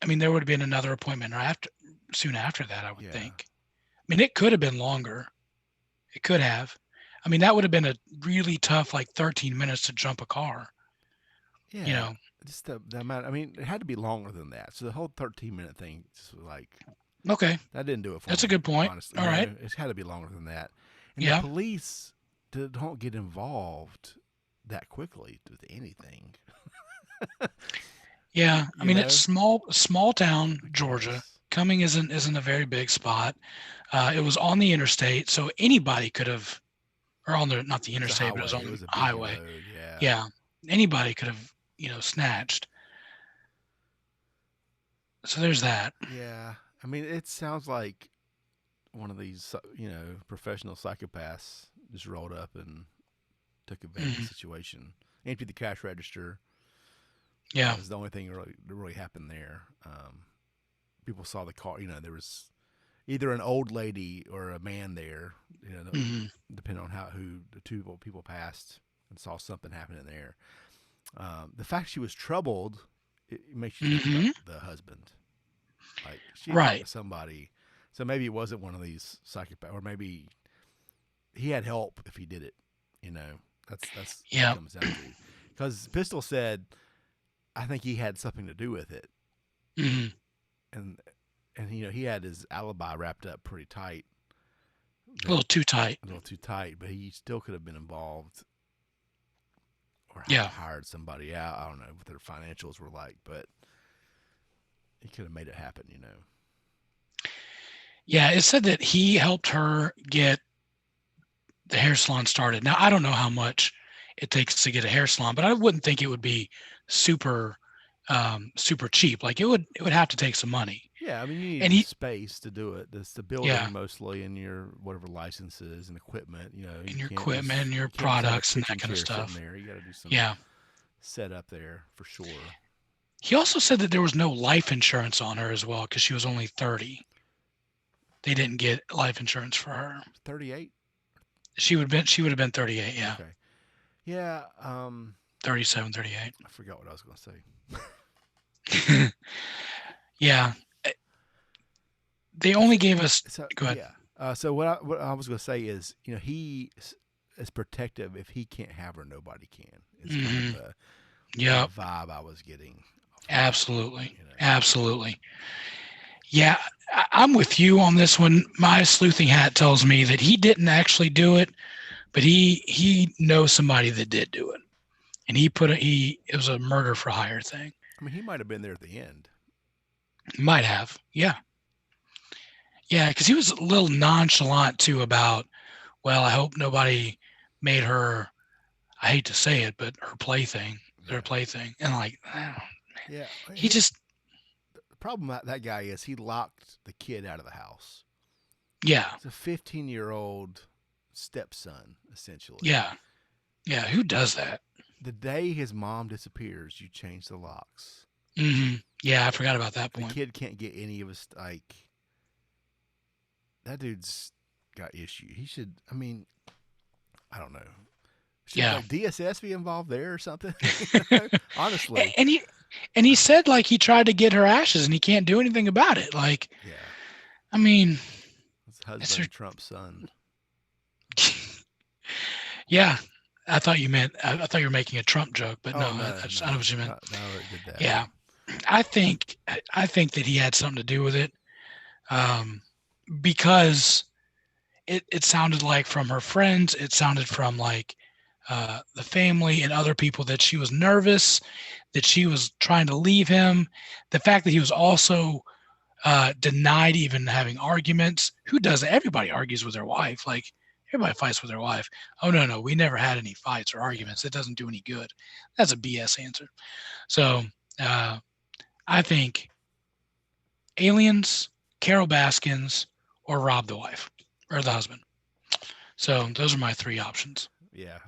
I mean there would have been another appointment soon after that. I would think. I mean, it could have been longer. It could have. I mean, that would have been a really tough 13 minutes to jump a car. Yeah. Just the amount. I mean, it had to be longer than that. So the whole 13-minute thing, just okay, that didn't do it for me. That's a good point. Honestly, all right, it's had to be longer than that. And the police don't get involved that quickly with anything. Yeah, I mean it's small town Georgia. Cumming isn't a very big spot. It was on the interstate, so anybody could have, or on the not the interstate, but it was on the highway. Road, yeah, anybody could have snatched. So there's that. Yeah, I mean it sounds like one of these professional psychopaths just rolled up and took advantage of the situation, emptied the cash register. Yeah. That was the only thing that really happened there. People saw the car. There was either an old lady or a man there. Depending on who the two people passed and saw something happening there. The fact she was troubled, it makes you think about the husband. Like she talked to somebody, so maybe it wasn't one of these psychopaths, or maybe he had help if he did it. That's what it comes down to. Because Pistol said, I think he had something to do with it, and he had his alibi wrapped up pretty tight, a little too tight, but he still could have been involved. Or hired somebody out. I don't know what their financials were like, but he could have made it happen, Yeah, it said that he helped her get the hair salon started. Now, I don't know how much it takes to get a hair salon, but I wouldn't think it would be super cheap. Like it would have to take some money. Yeah, I mean, you need space to do it. It's the building mostly, and your whatever licenses and equipment, and your equipment and your products and that kind of stuff. There. You got to do some set up there for sure. He also said that there was no life insurance on her as well because she was only 30. They didn't get life insurance for her. 38? She would have been 38, yeah. Okay. Yeah, 37, 38. I forgot what I was going to say. Yeah. They only gave us go ahead. Yeah. So what I was going to say is, he is protective. If he can't have her, nobody can. It's kind of the vibe I was getting. Absolutely. Absolutely. Yeah, I'm with you on this one. My sleuthing hat tells me that he didn't actually do it, but he knows somebody that did do it. And it was a murder for hire thing. I mean, he might have been there at the end. Might have. Yeah. Yeah, because he was a little nonchalant too about, well, I hope nobody made her, I hate to say it, but her plaything, their plaything. And like, yeah, he just. The problem with that guy is he locked the kid out of the house. Yeah. It's a 15-year-old stepson, essentially. Yeah. Yeah. Who does that? The day his mom disappears, you change the locks. Yeah, I forgot about that point. The kid can't get any of his, that dude's got issue. He should, I don't know. Should DSS be involved there or something? Honestly. And he said he tried to get her ashes and he can't do anything about it. His husband, Trump's son. Yeah. I thought you were making a Trump joke, but no, I know what you meant. No, it did that. Yeah. I think that he had something to do with it. Because it sounded like from her friends, it sounded from the family and other people that she was nervous, that she was trying to leave him. The fact that he was also denied even having arguments. Who does it? Everybody argues with their wife. Everybody fights with their wife. Oh, no, we never had any fights or arguments. It doesn't do any good. That's a BS answer. So I think aliens, Carol Baskins, or rob the wife or the husband. So those are my three options. Yeah.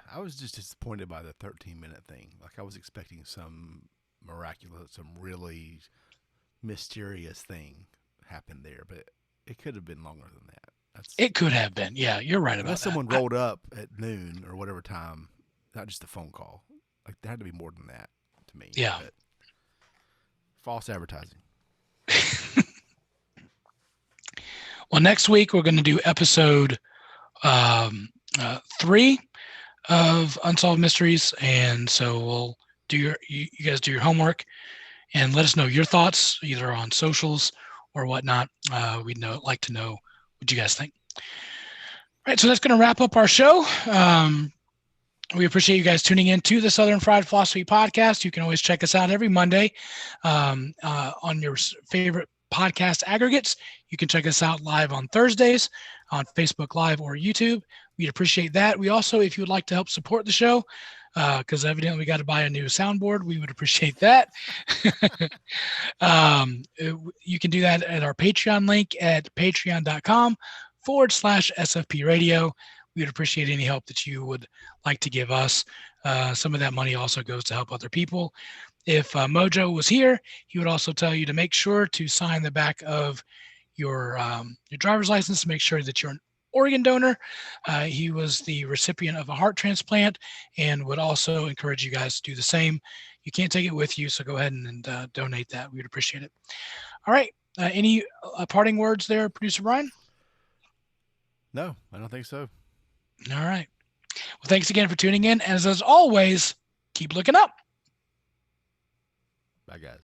I was just disappointed by the 13-minute thing. I was expecting some miraculous, some really mysterious thing happened there, but it could have been longer than that. It could have been. Yeah, you're right about that. Unless someone rolled up at noon or whatever time, not just a phone call. There had to be more than that to me. Yeah. But false advertising. Well, next week we're going to do episode 3 of Unsolved Mysteries, and so we'll do you guys do your homework and let us know your thoughts either on socials or whatnot. We'd like to know what you guys think. All right, so that's going to wrap up our show. We appreciate you guys tuning in to the Southern Fried Philosophy Podcast. You can always check us out every Monday on your favorite podcast aggregates. You can check us out live on Thursdays on Facebook Live or YouTube. We'd appreciate that. We also, if you would like to help support the show, because evidently we got to buy a new soundboard, we would appreciate that. You can do that at our Patreon link at patreon.com/SFP Radio. We would appreciate any help that you would like to give us. Some of that money also goes to help other people. If Mojo was here, he would also tell you to make sure to sign the back of your driver's license to make sure that you're an organ donor. He was the recipient of a heart transplant and would also encourage you guys to do the same. You can't take it with you, so go ahead and donate that. We would appreciate it. All right. Any parting words there, Producer Brian? No, I don't think so. All right. Well, thanks again for tuning in. As always, keep looking up. Bye, guys.